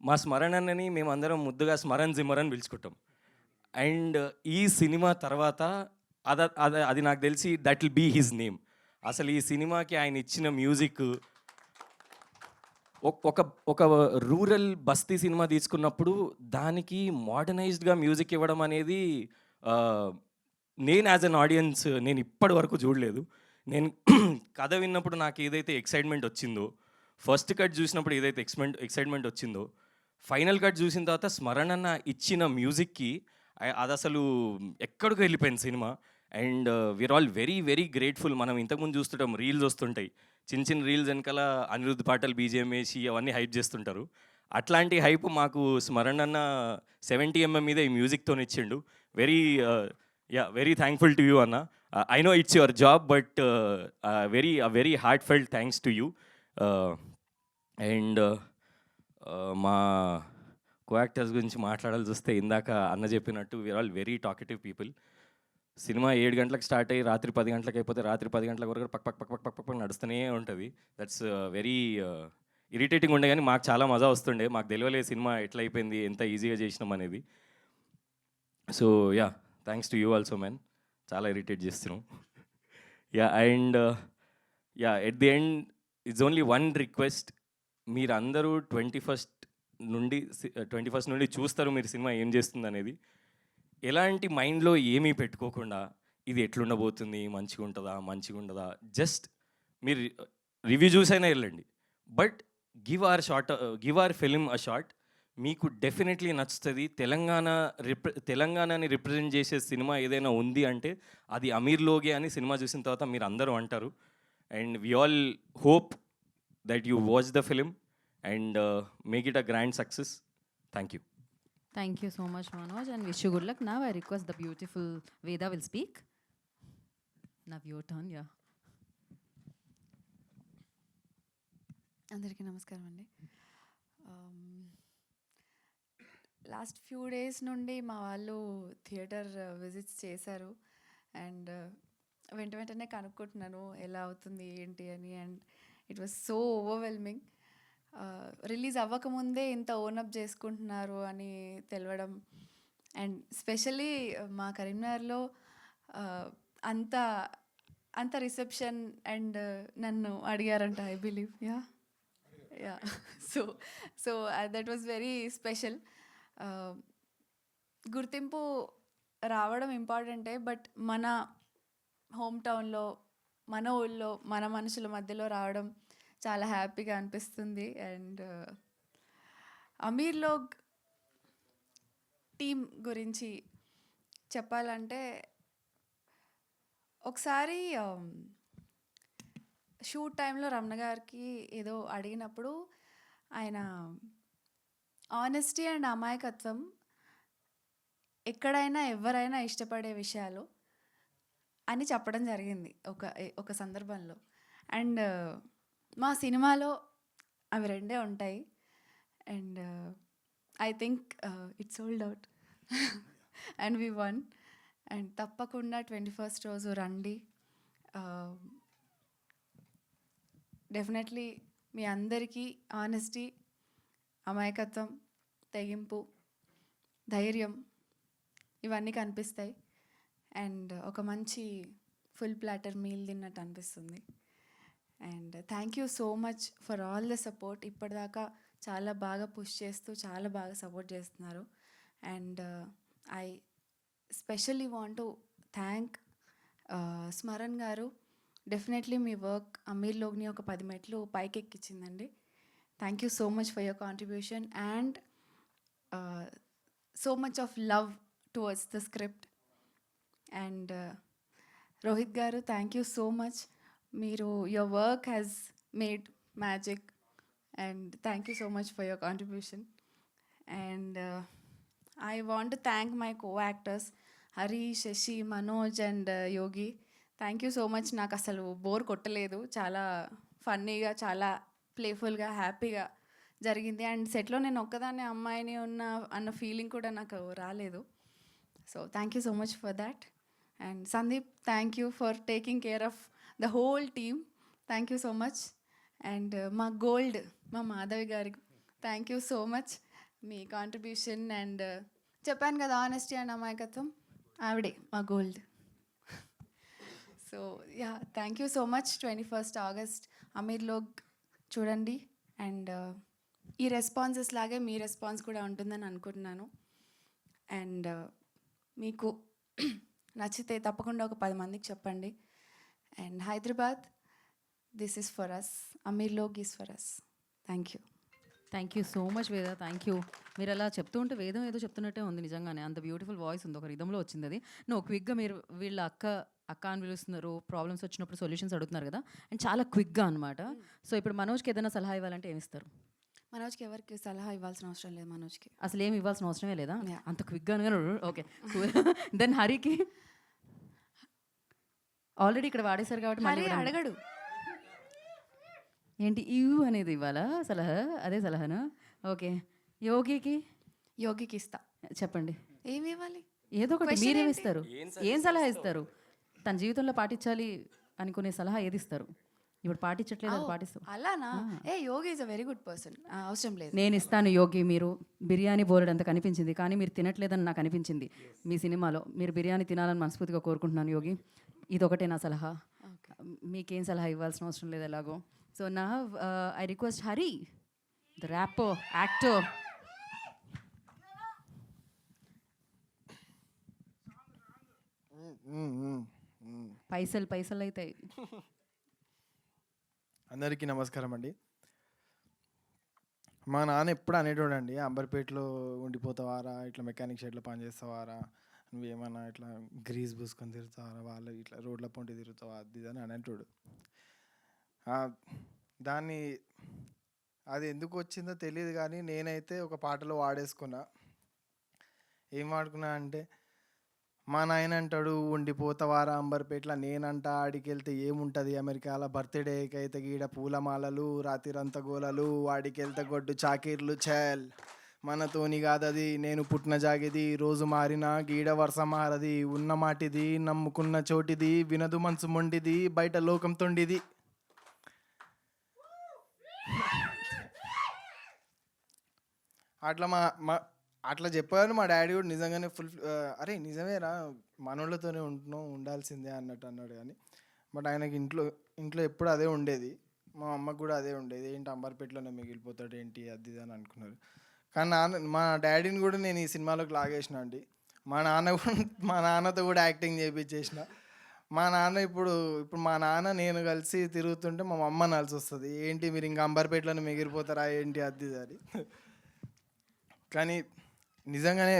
మా స్మరణ్ అన్నని మేమందరం ముద్దుగా స్మరణ్ జిమ్మర్ అని పిలుచుకుంటాం. అండ్ ఈ సినిమా తర్వాత అది నాకు తెలిసి that will be his name. అసలు ఈ సినిమాకి ఆయన ఇచ్చిన మ్యూజిక్, ఒక రూరల్ బస్తీ సినిమా తీసుకున్నప్పుడు దానికి మోడర్నైజ్డ్గా మ్యూజిక్ ఇవ్వడం అనేది నేను యాజ్ అన్ ఆడియన్స్ నేను ఇప్పటి వరకు చూడలేదు. నేను కథ విన్నప్పుడు నాకు ఏదైతే ఎక్సైట్మెంట్ వచ్చిందో, ఫస్ట్ కట్ చూసినప్పుడు ఏదైతే ఎక్సైట్మెంట్ వచ్చిందో, ఫైనల్ కట్ చూసిన తర్వాత స్మరణన్న ఇచ్చిన మ్యూజిక్కి అది అసలు ఎక్కడికి వెళ్ళిపోయింది cinema. And we are all very very grateful. మనం ఇంతకుముందు చూస్తుంటాం, రీల్స్ వస్తుంటాయి, చిన్న రీల్స్ వెనకాల అనిరుద్ధ్ పాటలు బీజిఎం వేసి అవన్నీ హైప్ చేస్తుంటారు. అట్లాంటి హైప్ మాకు స్మరణన్న 70mm మీద ఈ మ్యూజిక్తో ఇచ్చిండు. వెరీ థ్యాంక్ఫుల్ టు యూ అన్న. I know it's your job, but very heartfelt thanks to you. And మా కో-యాక్టర్స్ గురించి మాట్లాడాల్సి వస్తే, ఇందాక అన్న చెప్పినట్టు we are all very talkative people. Cinema 7 గంటలకు స్టార్ట్ అయ్యి రాత్రి 10 గంటలకు అయిపోతే రాత్రి 10 గంటల వరకు పక్క నడుస్తూనే ఉంటుంది. దట్స్ వెరీ ఇరిటేటింగ్ ఉండే, కానీ మాకు చాలా మజా వస్తుండే. మాకు తెలియలేదు సినిమా ఎట్లా అయిపోయింది, ఎంత ఈజీగా చేసినాం అనేది. So thanks to you also man, చాలా ఇరిటేట్ చేస్తున్నాం. And at the end it's only one request. మీరందరూ 21st నుండి చూస్తారు మీరు సినిమా ఏం చేస్తుంది అనేది. ఎలాంటి మైండ్లో ఏమీ పెట్టుకోకుండా ఇది ఎట్లుండబోతుంది, మంచిగా ఉండదా, జస్ట్ మీరు రివ్యూ చూసైనా వెళ్ళండి. But give our film a shot. మీకు డెఫినెట్లీ నచ్చుతుంది. తెలంగాణని రిప్రజెంట్ చేసే సినిమా ఏదైనా ఉంది అంటే అది అమీర్ లోగే అని సినిమా చూసిన తర్వాత మీరు అందరూ అంటారు. And we all hope that you watch the film and make it a grand success. Thank you. Thank you so much, Manoj, and wish you good luck. Now I request the beautiful Veda will speak. Now your turn, అందరికీ నమస్కారం అండి. Last few days నుండి మా వాళ్ళు theatre visits చేశారు. And వెంటనే కనుక్కుంటున్నాను ఎలా అవుతుంది ఏంటి అని. And it was so overwhelming. Release అవ్వకముందే ఇంత ఓనప్ చేసుకుంటున్నారు అని తెలవడం, అండ్ స్పెషలీ మా కరీంనగర్లో అంత అంత రిసెప్షన్ అండ్ నన్ను అడిగారంట, I believe. Yeah so so that was very special. గుర్తింపు రావడం ఇంపార్టెంటే, బట్ మన హోమ్ టౌన్లో, మన ఊళ్ళో, మన మనుషుల మధ్యలో రావడం చాలా హ్యాపీగా అనిపిస్తుంది. అండ్ అమీర్లోగ్ టీం గురించి చెప్పాలంటే, ఒకసారి షూట్ టైంలో రమణ గారికి ఏదో అడిగినప్పుడు ఆయన ఆనెస్టీ అండ్ అమాయకత్వం ఎక్కడైనా ఎవరైనా ఇష్టపడే విషయాలు అని చెప్పడం జరిగింది ఒక సందర్భంలో. అండ్ మా సినిమాలో అవి రెండే ఉంటాయి. And I think it's sold out and V one. And తప్పకుండా 21st రోజు రండి. డెఫినెట్లీ మీ అందరికీ ఆనెస్టీ, అమాయకత్వం, తెగింపు, ధైర్యం ఇవన్నీ కనిపిస్తాయి. అండ్ ఒక మంచి ఫుల్ ప్లాటర్ మీల్ తిన్నట్టు అనిపిస్తుంది. And thank you so much for all the support. ఇప్పటిదాకా చాలా బాగా పుష్ చేస్తూ చాలా బాగా సపోర్ట్ చేస్తున్నారు. And I specially want to thank Smaran గారు. డెఫినెట్లీ మీ వర్క్ అమీర్లోగ్ని ఒక 10 మెట్లు పైకి ఎక్కించిందండి. Thank you so much for your contribution and so much of love towards the script. And Rohit గారు, థ్యాంక్ యూ సో మచ్. మీరు your work has made magic and thank you so much for your contribution. And I want to thank my co-actors Harish, Shashi, Manoj and Yogi. Thank you so much. నాకు అసలు bore కొట్టలేదు. చాలా ఫన్నీగా, చాలా ప్లేఫుల్గా, హ్యాపీగా జరిగింది. అండ్ సెట్లో నేను ఒక్కదాన్ని అమ్మాయిని అన్న ఫీలింగ్ కూడా నాకు రాలేదు. So thank you so much for that. And Sandeep, thank you for taking care of the whole team. Thank you so much. And మా గోల్డ్, మా మాధవి గారికి thank you so much. Me contribution and చెప్పాను కదా honesty and అమాయకత్వం, ఆవిడే మా gold. So yeah, thank you so much. 21st August అమీర్లోగ్ చూడండి. And ఈ రెస్పాన్సెస్ లాగే మీ రెస్పాన్స్ కూడా ఉంటుందని అనుకుంటున్నాను. అండ్ మీకు నచ్చితే తప్పకుండా ఒక 10 మందికి చెప్పండి. And Hyderabad, this is for us. Ameerlog is for us. Thank you. Thank you so much Veda. Thank you. మీరు అలా చెప్తూ ఉంటే వేదం ఏదో చెప్తున్నట్టే ఉంది నిజంగానే. అంత బ్యూటిఫుల్ వాయిస్ ఉంది, ఒక రిధంలో వచ్చింది అది. క్విక్గా మీరు వీళ్ళ అక్క అని పిలుస్తున్నారు, ప్రాబ్లమ్స్ వచ్చినప్పుడు సొల్యూషన్స్ అడుగుతున్నారు కదా, అండ్ చాలా క్విక్గా అనమాట. సో ఇప్పుడు మనోజ్కి ఏదైనా సలహా ఇవ్వాలంటే ఏమి ఇస్తారు? మనోజ్కి ఎవరికి సలహా ఇవ్వాల్సిన అవసరం లేదు. మనోజ్కి అసలు ఏమి ఇవ్వాల్సిన అవసరమే లేదా? Yeah. అంత క్విక్గా ఓకే. దెన్ హరికి ఆల్రెడీ ఇక్కడ వాడేశారు కాబట్టి మళ్ళీ హరి ఇవ్వడం. అడగడు. ఏంటి అనేది ఇవ్వాలా సలహా? అదే సలహానా? ఓకే. యోగికి ఇస్తా. చెప్పండి. ఏమి ఇవ్వాలి? ఏదో ఒకటి. Question మీరేమి ఏంటి? ఇస్తారు? ఏం సలహా ఇస్తారు? తన జీవితంలో పాటించాలి అనుకునే సలహా ఏది ఇస్తారు? ఇప్పుడు పాటించట్లేదు, అది పాటిస్తాం. అలానా? Yogi is a very good person. అవసరం లేదు. నేను ఇస్తాను యోగి. మీరు బిర్యానీ బోలెడంత కనిపించింది, కానీ మీరు తినట్లేదని నాకు అనిపించింది మీ సినిమాలో. మీరు బిర్యానీ తినాలని మనస్ఫూర్తిగా కోరుకుంటున్నాను యోగి. ఇదొకటే నా సలహా. మీకేం సలహా ఇవ్వాల్సిన అవసరం లేదు ఎలాగో. సో నా I request Hari, the wrapper, actor. పైసలు అవుతాయి. అందరికీ నమస్కారం అండి. మా నాన్న ఎప్పుడు అనేటోడండి, అంబర్పేటలో ఉండిపోతావారా, ఇట్లా మెకానిక్ షెడ్లో పని చేస్తావారా, నువ్వేమన్నా ఇట్లా గ్రీస్ పూసుకొని తిరుగుతావారా, వాళ్ళు ఇట్లా రోడ్ల పొంటి తిరుగుతావా, అది ఇది అని అనేటోడు. దాన్ని అది ఎందుకు వచ్చిందో తెలియదు, కానీ నేనైతే ఒక పాటలో వాడేసుకున్నా. ఏం వాడుకున్నా అంటే, మా నాయన అంటాడు ఉండిపోతావారా అంబర్పేట్ల, నేనంట ఆడికి వెళ్తే ఏముంటుంది అమెరికాలో, బర్త్డేకి అయితే గీడ పూలమాలలు, రాత్రిరంత గోలలు, వాడికి వెళ్తే గొడ్డు చాకీర్లు, చల్ మనతోని కాదది, నేను పుట్టిన జాగిది, రోజు మారినా గీడ వర్ష మారది, ఉన్న మాటిది నమ్ముకున్న చోటిది, వినదు మనసు మొండిది, బయట లోకం తొండిది. అట్లా మా మా అట్లా చెప్పారు మా డాడీ కూడా నిజంగానే ఫుల్ అరే నిజమేరా మనోళ్ళతోనే ఉంటున్నాం ఉండాల్సిందే అన్నట్టు అన్నాడు. కానీ బట్ ఆయనకి ఇంట్లో ఎప్పుడు అదే ఉండేది. మా అమ్మకు కూడా అదే ఉండేది. ఏంటి అంబర్పేటలోనే మిగిలిపోతాడు ఏంటి అది ఇది అని అనుకున్నారు. కానీ మా డాడీని కూడా నేను ఈ సినిమాలోకి లాగేసిన అండి. మా నాన్నతో కూడా యాక్టింగ్ చేయించేసిన. మా నాన్న ఇప్పుడు మా నాన్న నేను కలిసి తిరుగుతుంటే మా అమ్మ అనాల్సి వస్తుంది, ఏంటి మీరు ఇంకా అంబర్పేటలోనే మిగిలిపోతారా ఏంటి అది ఇది అని. కానీ నిజంగానే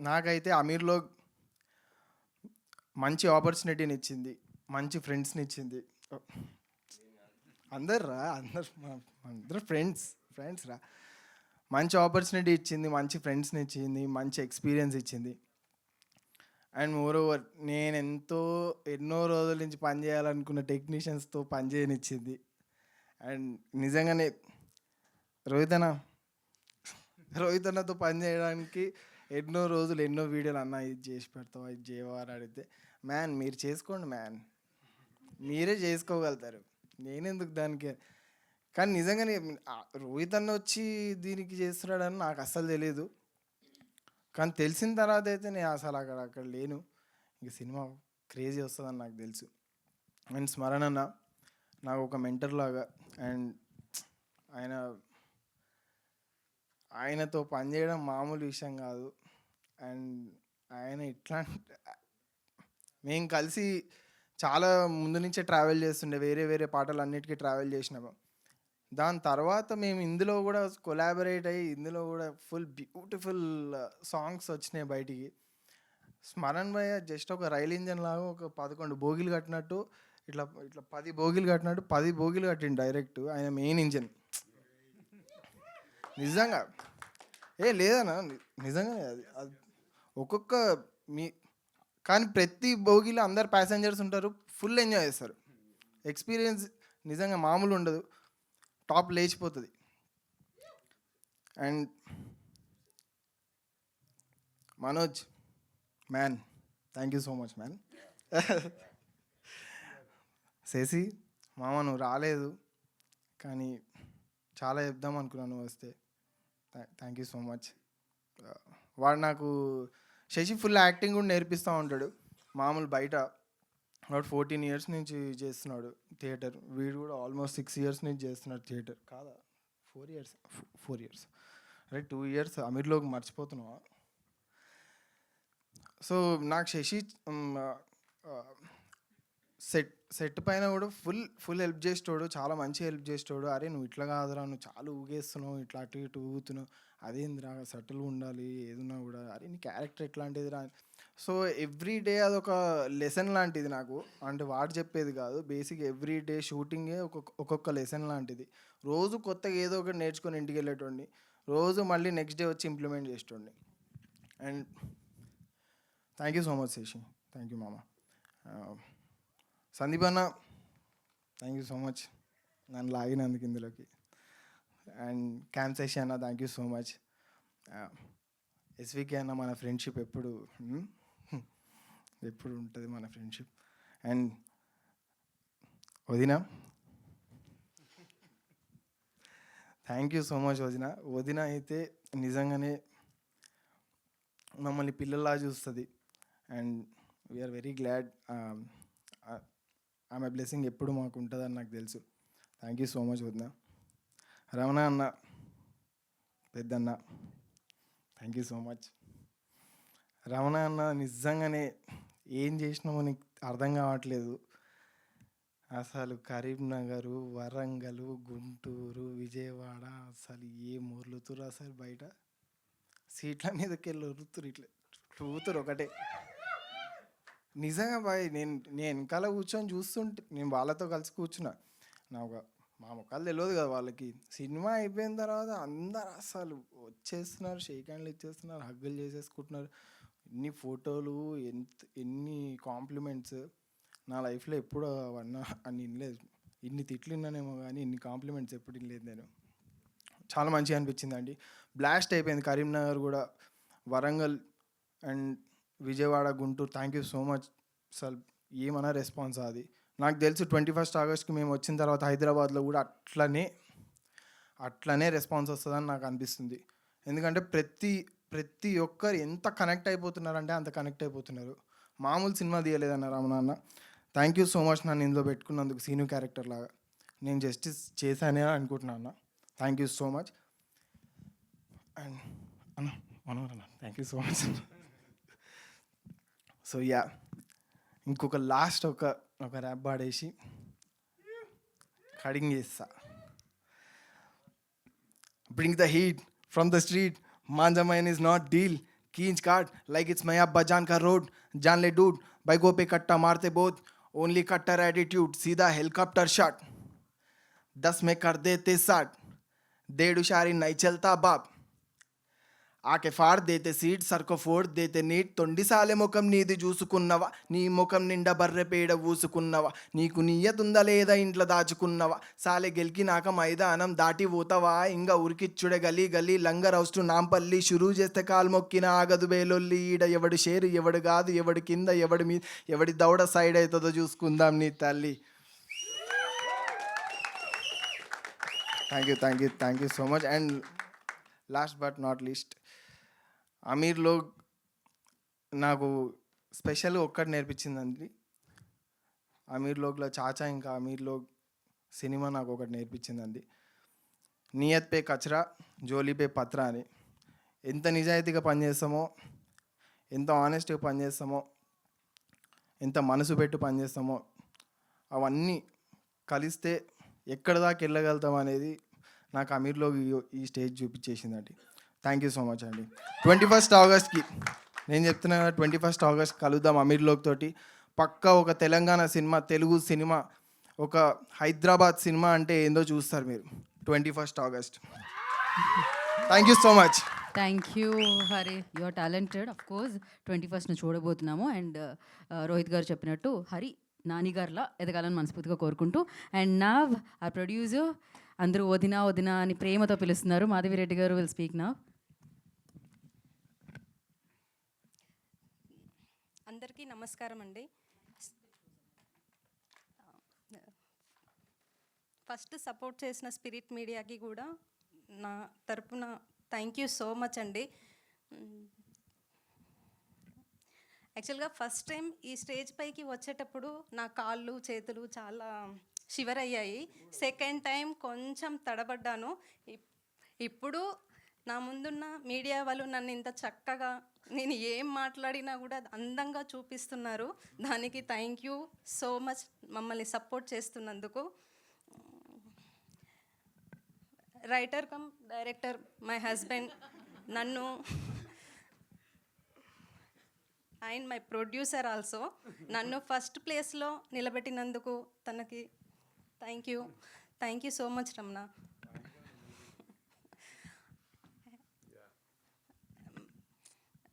నాకైతే అమీర్లో మంచి ఆపర్చునిటీని ఇచ్చింది, మంచి ఫ్రెండ్స్ని ఇచ్చింది. అందరు ఫ్రెండ్స్ రా. మంచి ఆపర్చునిటీ ఇచ్చింది, మంచి ఫ్రెండ్స్ని ఇచ్చింది, మంచి ఎక్స్పీరియన్స్ ఇచ్చింది. అండ్ మోర్ ఓవర్ నేను ఎన్నో రోజుల నుంచి పని చేయాలనుకున్న టెక్నీషియన్స్తో పని చేయనిచ్చింది. అండ్ నిజంగానే రోహిత్ అన్నతో పని చేయడానికి ఎన్నో రోజులు ఎన్నో వీడియోలు అన్న ఇది చేసి పెడతావా ఇది చేయవా అని అడిగితే, మ్యాన్ మీరు చేసుకోండి మ్యాన్, మీరే చేసుకోగలుగుతారు, నేనెందుకు దానికి. కానీ నిజంగానే రోహిత్ అన్న వచ్చి దీనికి చేస్తున్నాడని నాకు అస్సలు తెలియదు. కానీ తెలిసిన తర్వాత అయితే నేను అసలు అక్కడ లేను. ఇంక సినిమా క్రేజీ వస్తుందని నాకు తెలుసు. అండ్ స్మరణ అన్న నాకు ఒక మెంటర్ లాగా. అండ్ ఆయనతో పనిచేయడం మామూలు విషయం కాదు. అండ్ ఆయన మేము కలిసి చాలా ముందు నుంచే ట్రావెల్ చేస్తుండే, వేరే పాటలు అన్నిటికీ ట్రావెల్ చేసినాము. దాని తర్వాత మేము ఇందులో కూడా కొలాబరేట్ అయ్యి ఇందులో కూడా ఫుల్ బ్యూటిఫుల్ సాంగ్స్ వచ్చినాయి బయటికి. స్మరణ్ భయ్య జస్ట్ ఒక రైల్ ఇంజన్ లాగా ఒక 11 బోగీలు కట్టినట్టు ఇట్లా 10 బోగీలు కట్టినట్టు 10 బోగీలు కట్టిండు డైరెక్ట్. ఆయన మెయిన్ ఇంజన్ నిజంగా లేదన్నా నిజంగానే అది ఒక్కొక్క కానీ ప్రతి బోగీలో అందరు ప్యాసింజర్స్ ఉంటారు, ఫుల్ ఎంజాయ్ చేస్తారు. ఎక్స్పీరియన్స్ నిజంగా మామూలు ఉండదు, టాప్ లేచిపోతుంది. And Manoj man, thank you so much man. Sasi మామ నువ్వు రాలేదు కానీ చాలా చెప్దాం అనుకున్నాను వస్తే. Thank you so much. వాడు నాకు శశి ఫుల్ యాక్టింగ్ కూడా నేర్పిస్తూ ఉంటాడు. మామూలు బయట వాడు 14 years నుంచి చేస్తున్నాడు థియేటర్. వీడు కూడా ఆల్మోస్ట్ 6 years నుంచి చేస్తున్నాడు థియేటర్. కాదా 4 years అరే 2 years అమీర్లోకి మర్చిపోతున్నావా. సో నాకు శశి సెట్ పైన కూడా ఫుల్ హెల్ప్ చేసేటోడు, చాలా మంచి హెల్ప్ చేసేటోడు. అరే నువ్వు ఇట్లా కాదురా, నువ్వు చాలా ఊగేస్తున్నావు, ఇట్లా అటు ఇటు ఊగుతున్నావు, అదేందిరా సటిల్గా ఉండాలి ఏదున్నా కూడా, అరే నీ క్యారెక్టర్ ఎట్లాంటిదిరా. సో ఎవ్రీ డే అదొక లెసన్ లాంటిది నాకు. అంటే వాడు చెప్పేది కాదు, బేసిక్ ఎవ్రీ డే షూటింగే ఒక్కొక్క లెసన్ లాంటిది. రోజు కొత్తగా ఏదో ఒకటి నేర్చుకొని ఇంటికి వెళ్ళేటోడిని, రోజు మళ్ళీ నెక్స్ట్ డే వచ్చి ఇంప్లిమెంట్ చేసేటోడిని. And thank you so much Sasi, thank you మామ. సందీప్ అన్న థ్యాంక్ యూ సో మచ్ నన్ను లాగినందుకు ఇందులోకి. అండ్ క్యాంప్ శశి అన్న thank you so much. SVK అన్న మన ఫ్రెండ్షిప్ ఎప్పుడు ఉంటుంది మన ఫ్రెండ్షిప్. అండ్ వదిన థ్యాంక్ యూ సో మచ్ వదిన అయితే నిజంగానే మమ్మల్ని పిల్లల్లా చూస్తుంది. And we are very glad. ఆమె బ్లెస్సింగ్ ఎప్పుడు మాకు ఉంటుందని నాకు తెలుసు. థ్యాంక్ యూ సో మచ్ వదిన. రమణ అన్న పెద్దన్న thank you so much. Ramana అన్న నిజంగానే ఏం చేసినామో నీకు అర్థం కావట్లేదు. అసలు కరీంనగర్, వరంగల్, గుంటూరు, విజయవాడ అసలు ఏ మొర్లుతురు అసలు బయట సీట్ల మీదకి వెళ్ళి ఉరుతురు, ఇట్లా ఊతురు ఒకటే. నిజంగా బాయ్ నేను వెనకాల కూర్చొని చూస్తుంటే నేను వాళ్ళతో కలిసి కూర్చున్నా. మా ముఖాలు తెలియదు కదా వాళ్ళకి. సినిమా అయిపోయిన తర్వాత అందరు అసలు వచ్చేస్తున్నారు, షేక్ హ్యాండ్లు ఇచ్చేస్తున్నారు, హగ్గులు చేసేసుకుంటున్నారు. ఎన్ని ఫోటోలు, ఎన్ని కాంప్లిమెంట్స్. నా లైఫ్లో ఎప్పుడు అవన్నా అన్ని వినలేదు. ఇన్ని తిట్లు విన్నానేమో కానీ ఇన్ని కాంప్లిమెంట్స్ ఎప్పుడు వినలేదు నేను. చాలా మంచిగా అనిపించింది అండి. బ్లాస్ట్ అయిపోయింది కరీంనగర్ కూడా, Warangal and Vijayawada, Guntur. Thank you so much sir. ఏమన్నా రెస్పాన్స్ అది నాకు తెలుసు. 21st Augustకి మేము వచ్చిన తర్వాత హైదరాబాద్లో కూడా అట్లనే రెస్పాన్స్ వస్తుందని నాకు అనిపిస్తుంది. ఎందుకంటే ప్రతి ఒక్కరు ఎంత కనెక్ట్ అయిపోతున్నారంటే అంత కనెక్ట్ అయిపోతున్నారు. మామూలు సినిమా తీయలేదన్న రామనాన్న. థ్యాంక్ యూ సో మచ్ నన్ను ఇందులో పెట్టుకున్నందుకు సీను క్యారెక్టర్ లాగా. నేను జస్టిస్ చేశానే అనుకుంటున్నా అన్న. Thank you so much. And అన్న thank you so much. So yeah, ఇంకొక లాస్ట్ ఒక ర్యాప్ పాడేసి కడింగ్ చేస్తా. Bring the heat from the street. Manja mine is not deal. Keench card like it's Maya Bajan ka road. Jaan le dude. Bike pe katta marte both. Only cutter attitude. Seedha helicopter shot. 10 में कर देते 60. 1.5 उशारी नहीं चलता बाप. ఆకే ఫాడ్ దేతే seed సర్కో ఫోడ్ దేతే neat తొండి సాలే ముఖం నీది చూసుకున్నవా, నీ ముఖం నిండా బర్రె పేడ ఊసుకున్నవా, నీకు నీయతుందా లేదా ఇంట్లో దాచుకున్నవా, సాలే గెలికినాక మైదానం దాటి పోతావా, ఇంకా ఉరికిచ్చుడే గలీ గలీ లంగర్ హౌస్ నాంపల్లి షురూ చేస్తే కాలు మొక్కిన ఆగదు బేలొల్లి, ఈడ ఎవడు షేరు ఎవడు కాదు ఎవడి కింద ఎవడి మీద ఎవడి దౌడ సైడ్ అవుతుందో చూసుకుందాం నీ తల్లి. Thank you so much. And last but not least, Ameerlo నాకు స్పెషల్ ఒక్కటి నేర్పించిందండి. అమీర్లోగ్లో చాచా ఇంకా అమీర్లో సినిమా నాకు ఒకటి నేర్పించిందండి. నియత్ పే కచరా జోలీ పే పత్రా అని. ఎంత నిజాయితీగా పనిచేస్తామో, ఎంత ఆనెస్ట్గా పనిచేస్తామో, ఎంత మనసు పెట్టి పనిచేస్తామో అవన్నీ కలిస్తే ఎక్కడ దాకా వెళ్ళగలుగుతాం అనేది నాకు అమీర్లో ఈ స్టేజ్ చూపించేసిందండి. థ్యాంక్ యూ సో మచ్ అండి. 21 ఆగస్ట్కి నేను చెప్తున్నా, 21 ఆగస్ట్ కలుద్దాం అమీర్లోక్ తోటి. పక్కా ఒక తెలంగాణ సినిమా, తెలుగు సినిమా, ఒక హైదరాబాద్ సినిమా అంటే ఏందో చూస్తారు మీరు 21 August. Thank you so much. Thank you Hari, you are talented. Of course 21న చూడబోతున్నాము. అండ్ రోహిత్ గారు చెప్పినట్టు హరి నాని గారిలా ఎదగాలని మనస్ఫూర్తిగా కోరుకుంటూ, అండ్ నా ఆ ప్రొడ్యూసర్ అందరూ వదినా వదినా అని ప్రేమతో పిలుస్తున్నారు. మాధవిరెడ్డి గారు విల్ స్పీక్ నా. అందరికీ నమస్కారం అండి. ఫస్ట్ సపోర్ట్ చేసిన స్పిరిట్ మీడియాకి కూడా నా తరపున థ్యాంక్ యూ సో మచ్ అండి. యాక్చువల్గా ఫస్ట్ టైం ఈ స్టేజ్ పైకి వచ్చేటప్పుడు నా కాళ్ళు చేతులు చాలా షివర్ అయ్యాయి. సెకండ్ టైం కొంచెం తడబడ్డాను. ఇప్పుడు నా ముందున్న మీడియా వాళ్ళు నన్ను ఇంత చక్కగా నేను ఏం మాట్లాడినా కూడా అందంగా చూపిస్తున్నారు. దానికి థ్యాంక్ యూ సో మచ్ మమ్మల్ని సపోర్ట్ చేస్తున్నందుకు. Writer cum director my husband, నన్ను అండ్ మై ప్రొడ్యూసర్ ఆల్సో నన్ను ఫస్ట్ ప్లేస్లో నిలబెట్టినందుకు తనకి thank you so much Ramana.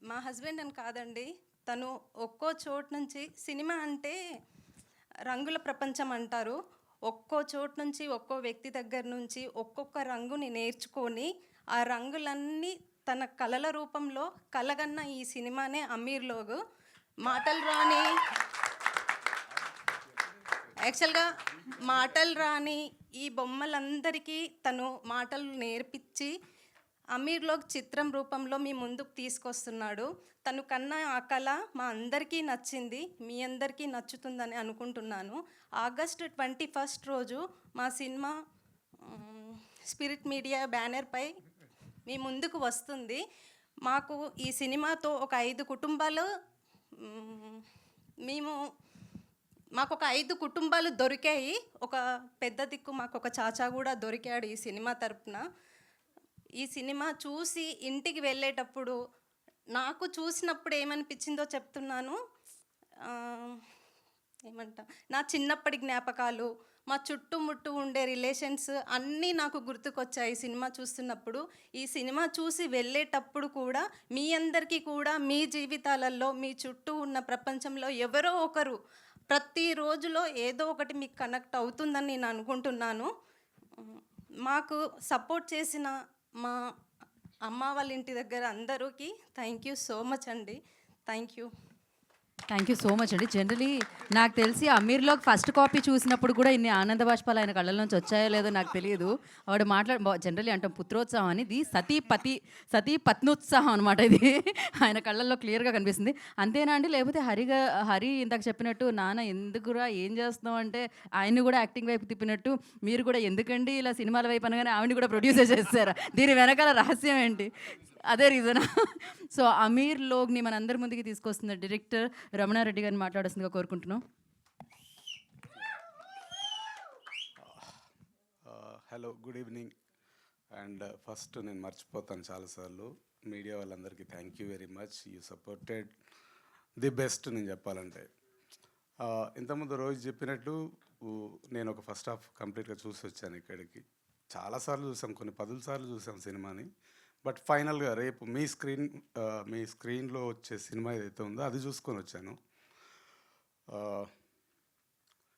మా హస్బెండ్ అని కాదండి, తను ఒక్కో చోటు నుంచి, సినిమా అంటే రంగుల ప్రపంచం అంటారు, ఒక్కో చోటు నుంచి ఒక్కో వ్యక్తి దగ్గర నుంచి ఒక్కొక్క రంగుని నేర్చుకొని ఆ రంగులన్నీ తన కళల రూపంలో కలగన్న ఈ సినిమానే అమీర్లోగ్. మాటలు రాని, యాక్చువల్గా మాటలు రాని ఈ బొమ్మలందరికీ తను మాటలు నేర్పించి అమీర్లోగ్ చిత్రం రూపంలో మీ ముందుకు తీసుకొస్తున్నాడు. తను కన్నా ఆ కళ మా అందరికీ నచ్చింది, మీ అందరికీ నచ్చుతుందని అనుకుంటున్నాను. ఆగస్ట్ 21 రోజు మా సినిమా స్పిరిట్ మీడియా బ్యానర్పై మీ ముందుకు వస్తుంది. మాకు ఈ సినిమాతో ఒక 5 కుటుంబాలు మాకు ఒక 5 కుటుంబాలు దొరికాయి. ఒక పెద్ద దిక్కు మాకు ఒక చాచా కూడా దొరికాడు ఈ సినిమా తరపున. ఈ సినిమా చూసి ఇంటికి వెళ్ళేటప్పుడు నాకు చూసినప్పుడు ఏమనిపించిందో చెప్తున్నాను. నా చిన్నప్పటి జ్ఞాపకాలు, మా చుట్టుముట్టు ఉండే రిలేషన్స్ అన్నీ నాకు గుర్తుకొచ్చాయి సినిమా చూస్తున్నప్పుడు. ఈ సినిమా చూసి వెళ్ళేటప్పుడు కూడా మీ అందరికీ కూడా మీ జీవితాలలో, మీ చుట్టూ ఉన్న ప్రపంచంలో ఎవరో ఒకరు ప్రతి రోజులో ఏదో ఒకటి మీకు కనెక్ట్ అవుతుందని నేను అనుకుంటున్నాను. మాకు సపోర్ట్ చేసిన మా అమ్మ వాళ్ళ ఇంటి దగ్గర అందరికీ థ్యాంక్ యూ సో మచ్ అండి. Thank you. Thank you so much అండి. జనరలీ నాకు తెలిసి అమీర్లో ఫస్ట్ కాపీ చూసినప్పుడు కూడా ఇన్ని ఆనంద బాష్పాలు ఆయన కళ్ళ నుంచి వచ్చాయో లేదో నాకు తెలియదు. ఆవిడ జనరలీ అంటాం పుత్రోత్సాహం అని, ఇది సతీ పత్నోత్సాహం అనమాట. ఇది ఆయన కళ్ళల్లో క్లియర్గా కనిపిస్తుంది. అంతేనా అండి, లేకపోతే హరి ఇందాక చెప్పినట్టు నాన్న ఎందుకురా ఏం చేస్తున్నావు అంటే ఆయన్ని కూడా యాక్టింగ్ వైపు తిప్పినట్టు మీరు కూడా ఎందుకండి ఇలా సినిమాల వైపు అనగానే ఆవిడని కూడా ప్రొడ్యూసర్ చేస్తారా? దీని వెనకాల రహస్యం ఏంటి? అదే రీజనా? సో అమీర్ లోగ్ని మనందరి ముందుకి తీసుకొస్తున్న డైరెక్టర్ రమణారెడ్డి గారిని మాట్లాడాల్సిందిగా కోరుకుంటున్నాం. Hello, good evening. And first నేను మర్చిపోతాను చాలాసార్లు, మీడియా వాళ్ళందరికీ thank you very much. You supported the best. నేను చెప్పాలంటే ఇంతకుముందు రోజు చెప్పినట్టు నేను ఒక ఫస్ట్ హాఫ్ కంప్లీట్గా చూసి వచ్చాను ఇక్కడికి. చాలాసార్లు చూసాం, కొన్ని 10 సార్లు చూసాం సినిమాని. బట్ ఫైనల్గా రేపు మీ స్క్రీన్లో వచ్చే సినిమా ఏదైతే ఉందో అది చూసుకొని వచ్చాను.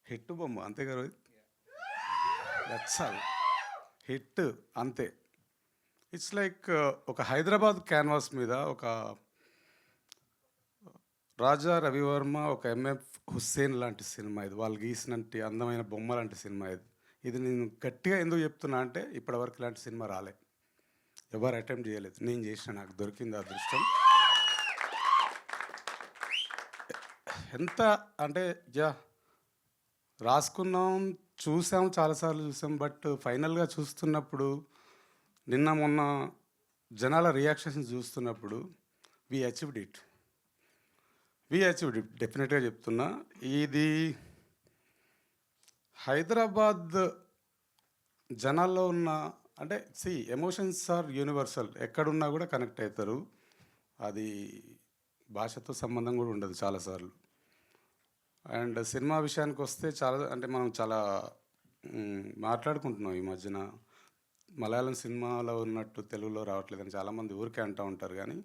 హిట్ బొమ్మ అంతే కదా, దట్స్ హిట్ అంతే. ఇట్స్ లైక్ ఒక హైదరాబాద్ క్యాన్వాస్ మీద ఒక రాజా రవివర్మ, ఒక ఎంఎఫ్ హుస్సేన్ లాంటి సినిమా ఇది. వాళ్ళు గీసినట్టు అందమైన బొమ్మ లాంటి సినిమా ఇది. ఇది నేను గట్టిగా ఎందుకు చెప్తున్నా అంటే ఇప్పటివరకు ఇలాంటి సినిమా రాలే, ఎవరు అటెంప్ట్ చేయలేదు. నేను చేసిన, నాకు దొరికింది అదృష్టం. ఎంత అంటే రాసుకున్నాం, చూసాం, చాలాసార్లు చూసాం. బట్ ఫైనల్గా చూస్తున్నప్పుడు, నిన్న మొన్న జనాల రియాక్షన్స్ చూస్తున్నప్పుడు వీ అచీవ్డ్ ఇట్ డెఫినెట్గా చెప్తున్నా. ఇది హైదరాబాద్ జనాల్లో ఉన్న అంటే ఎమోషన్స్ ఆర్ యూనివర్సల్, ఎక్కడున్నా కూడా కనెక్ట్ అవుతారు. అది భాషతో సంబంధం కూడా ఉండదు చాలాసార్లు. అండ్ సినిమా విషయానికి వస్తే మనం చాలా మాట్లాడుకుంటున్నాం ఈ మధ్యన. మలయాళం సినిమాలో ఉన్నట్టు తెలుగులో రావట్లేదని చాలామంది ఊరికే అంటూ ఉంటారు. కానీ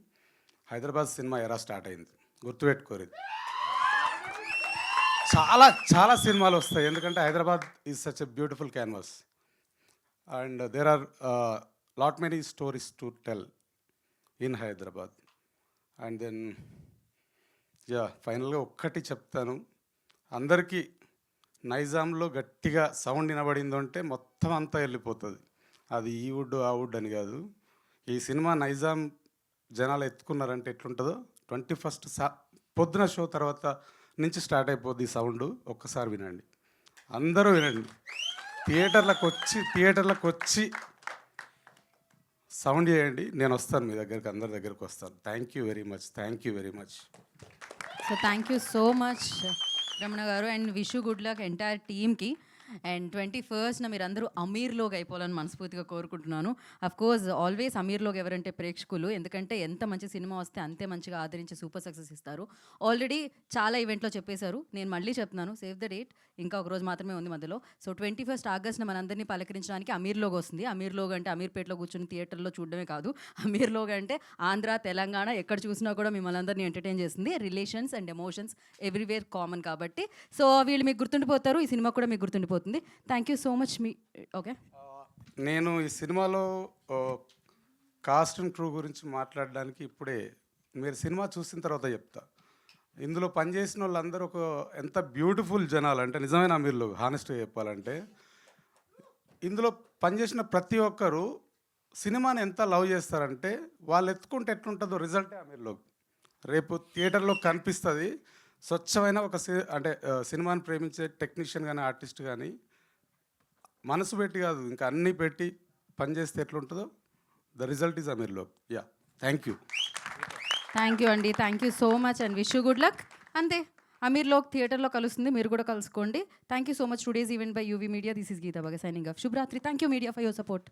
హైదరాబాద్ సినిమా ఎరా స్టార్ట్ అయింది, గుర్తుపెట్టుకోరు. చాలా సినిమాలు వస్తాయి, ఎందుకంటే Hyderabad is such a beautiful canvas. And there are lot many stories to tell in Hyderabad. And then ఫైనల్గా ఒక్కటి చెప్తాను, అందరికీ నైజాంలో గట్టిగా సౌండ్ వినబడిందో అంటే మొత్తం అంతా వెళ్ళిపోతుంది. అది ఈ వుడ్ ఆ వుడ్ అని కాదు. ఈ సినిమా నైజాం జనాలు ఎత్తుకున్నారంటే ఎట్లుంటుందో 21st పొద్దున షో తర్వాత నుంచి స్టార్ట్ అయిపోద్ది ఈ సౌండ్. ఒక్కసారి వినండి, అందరూ వినండి. థియేటర్లకు వచ్చి సౌండ్ చేయండి. నేను వస్తాను మీ దగ్గరికి, అందరి దగ్గరికి వస్తాను. Thank you very much. So thank you so much Ramana గారు, and wish good luck entire టీమ్కి. అండ్ 21st మీరు అందరూ అమీర్లోకి అయిపోవాలని మనస్ఫూర్తిగా కోరుకుంటున్నాను. అఫ్ కోర్స్ ఆల్వేస్ అమీర్లోకి ఎవరంటే ప్రేక్షకులు, ఎందుకంటే ఎంత మంచి సినిమా వస్తే అంతే మంచిగా ఆదరించి సూపర్ సక్సెస్ ఇస్తారు. ఆల్రెడీ చాలా ఈవెంట్లో చెప్పేశారు, నేను మళ్ళీ చెప్తున్నాను, సేవ్ ద డేట్, ఇంకా ఒక రోజు మాత్రమే ఉంది మధ్యలో. సో 21st ఆగస్ట్న మనందరినీ పలకరించడానికి అమీర్లోకి వస్తుంది. అమీర్లోగ్ అంటే అమీర్పేటలో కూర్చొని థియేటర్లో చూడడమే కాదు, అమీర్లోగ్ అంటే ఆంధ్ర తెలంగాణ ఎక్కడ చూసినా కూడా మిమ్మల్ని అందరినీ ఎంటర్టైన్ చేస్తుంది. Relations and emotions everywhere common కాబట్టి. సో వీళ్ళు మీకు గుర్తుండిపోతారు, ఈ సినిమా కూడా మీకు గుర్తుండిపోతుంది. Thank you so much. Okay, నేను ఈ సినిమాలో కాస్ట్ అండ్ క్రూ గురించి మాట్లాడడానికి ఇప్పుడే, మీరు సినిమా చూసిన తర్వాత చెప్తా. ఇందులో పనిచేసిన వాళ్ళందరూ ఎంత బ్యూటిఫుల్ జనాలు అంటే నిజమైన అమీర్లో, హానెస్ట్గా చెప్పాలంటే. ఇందులో పనిచేసిన ప్రతి ఒక్కరు సినిమాని ఎంత లవ్ చేస్తారంటే, వాళ్ళు ఎత్తుకుంటే ఎట్లుంటుందో రిజల్టే అమీర్లో రేపు థియేటర్లో కనిపిస్తుంది. స్వచ్ఛమైన సినిమాని ప్రేమించే టెక్నీషియన్ కానీ ఆర్టిస్ట్ కానీ మనసు పెట్టి కాదు, ఇంకా అన్నీ పెట్టి పనిచేస్తే ఎట్లుంటుందో the result is Ameerlo. Thank you అండి, thank you so much and wish you good luck. అంతే, అమీర్లోక్ థియేటర్లో కలుస్తుంది, మీరు కూడా కలుసుకోండి. Thank you so much. Today's event by UV Media. This is Geetha బాగా సైనింగ్ ఆఫ్. శుభరాత్రి. Thank you media for your support.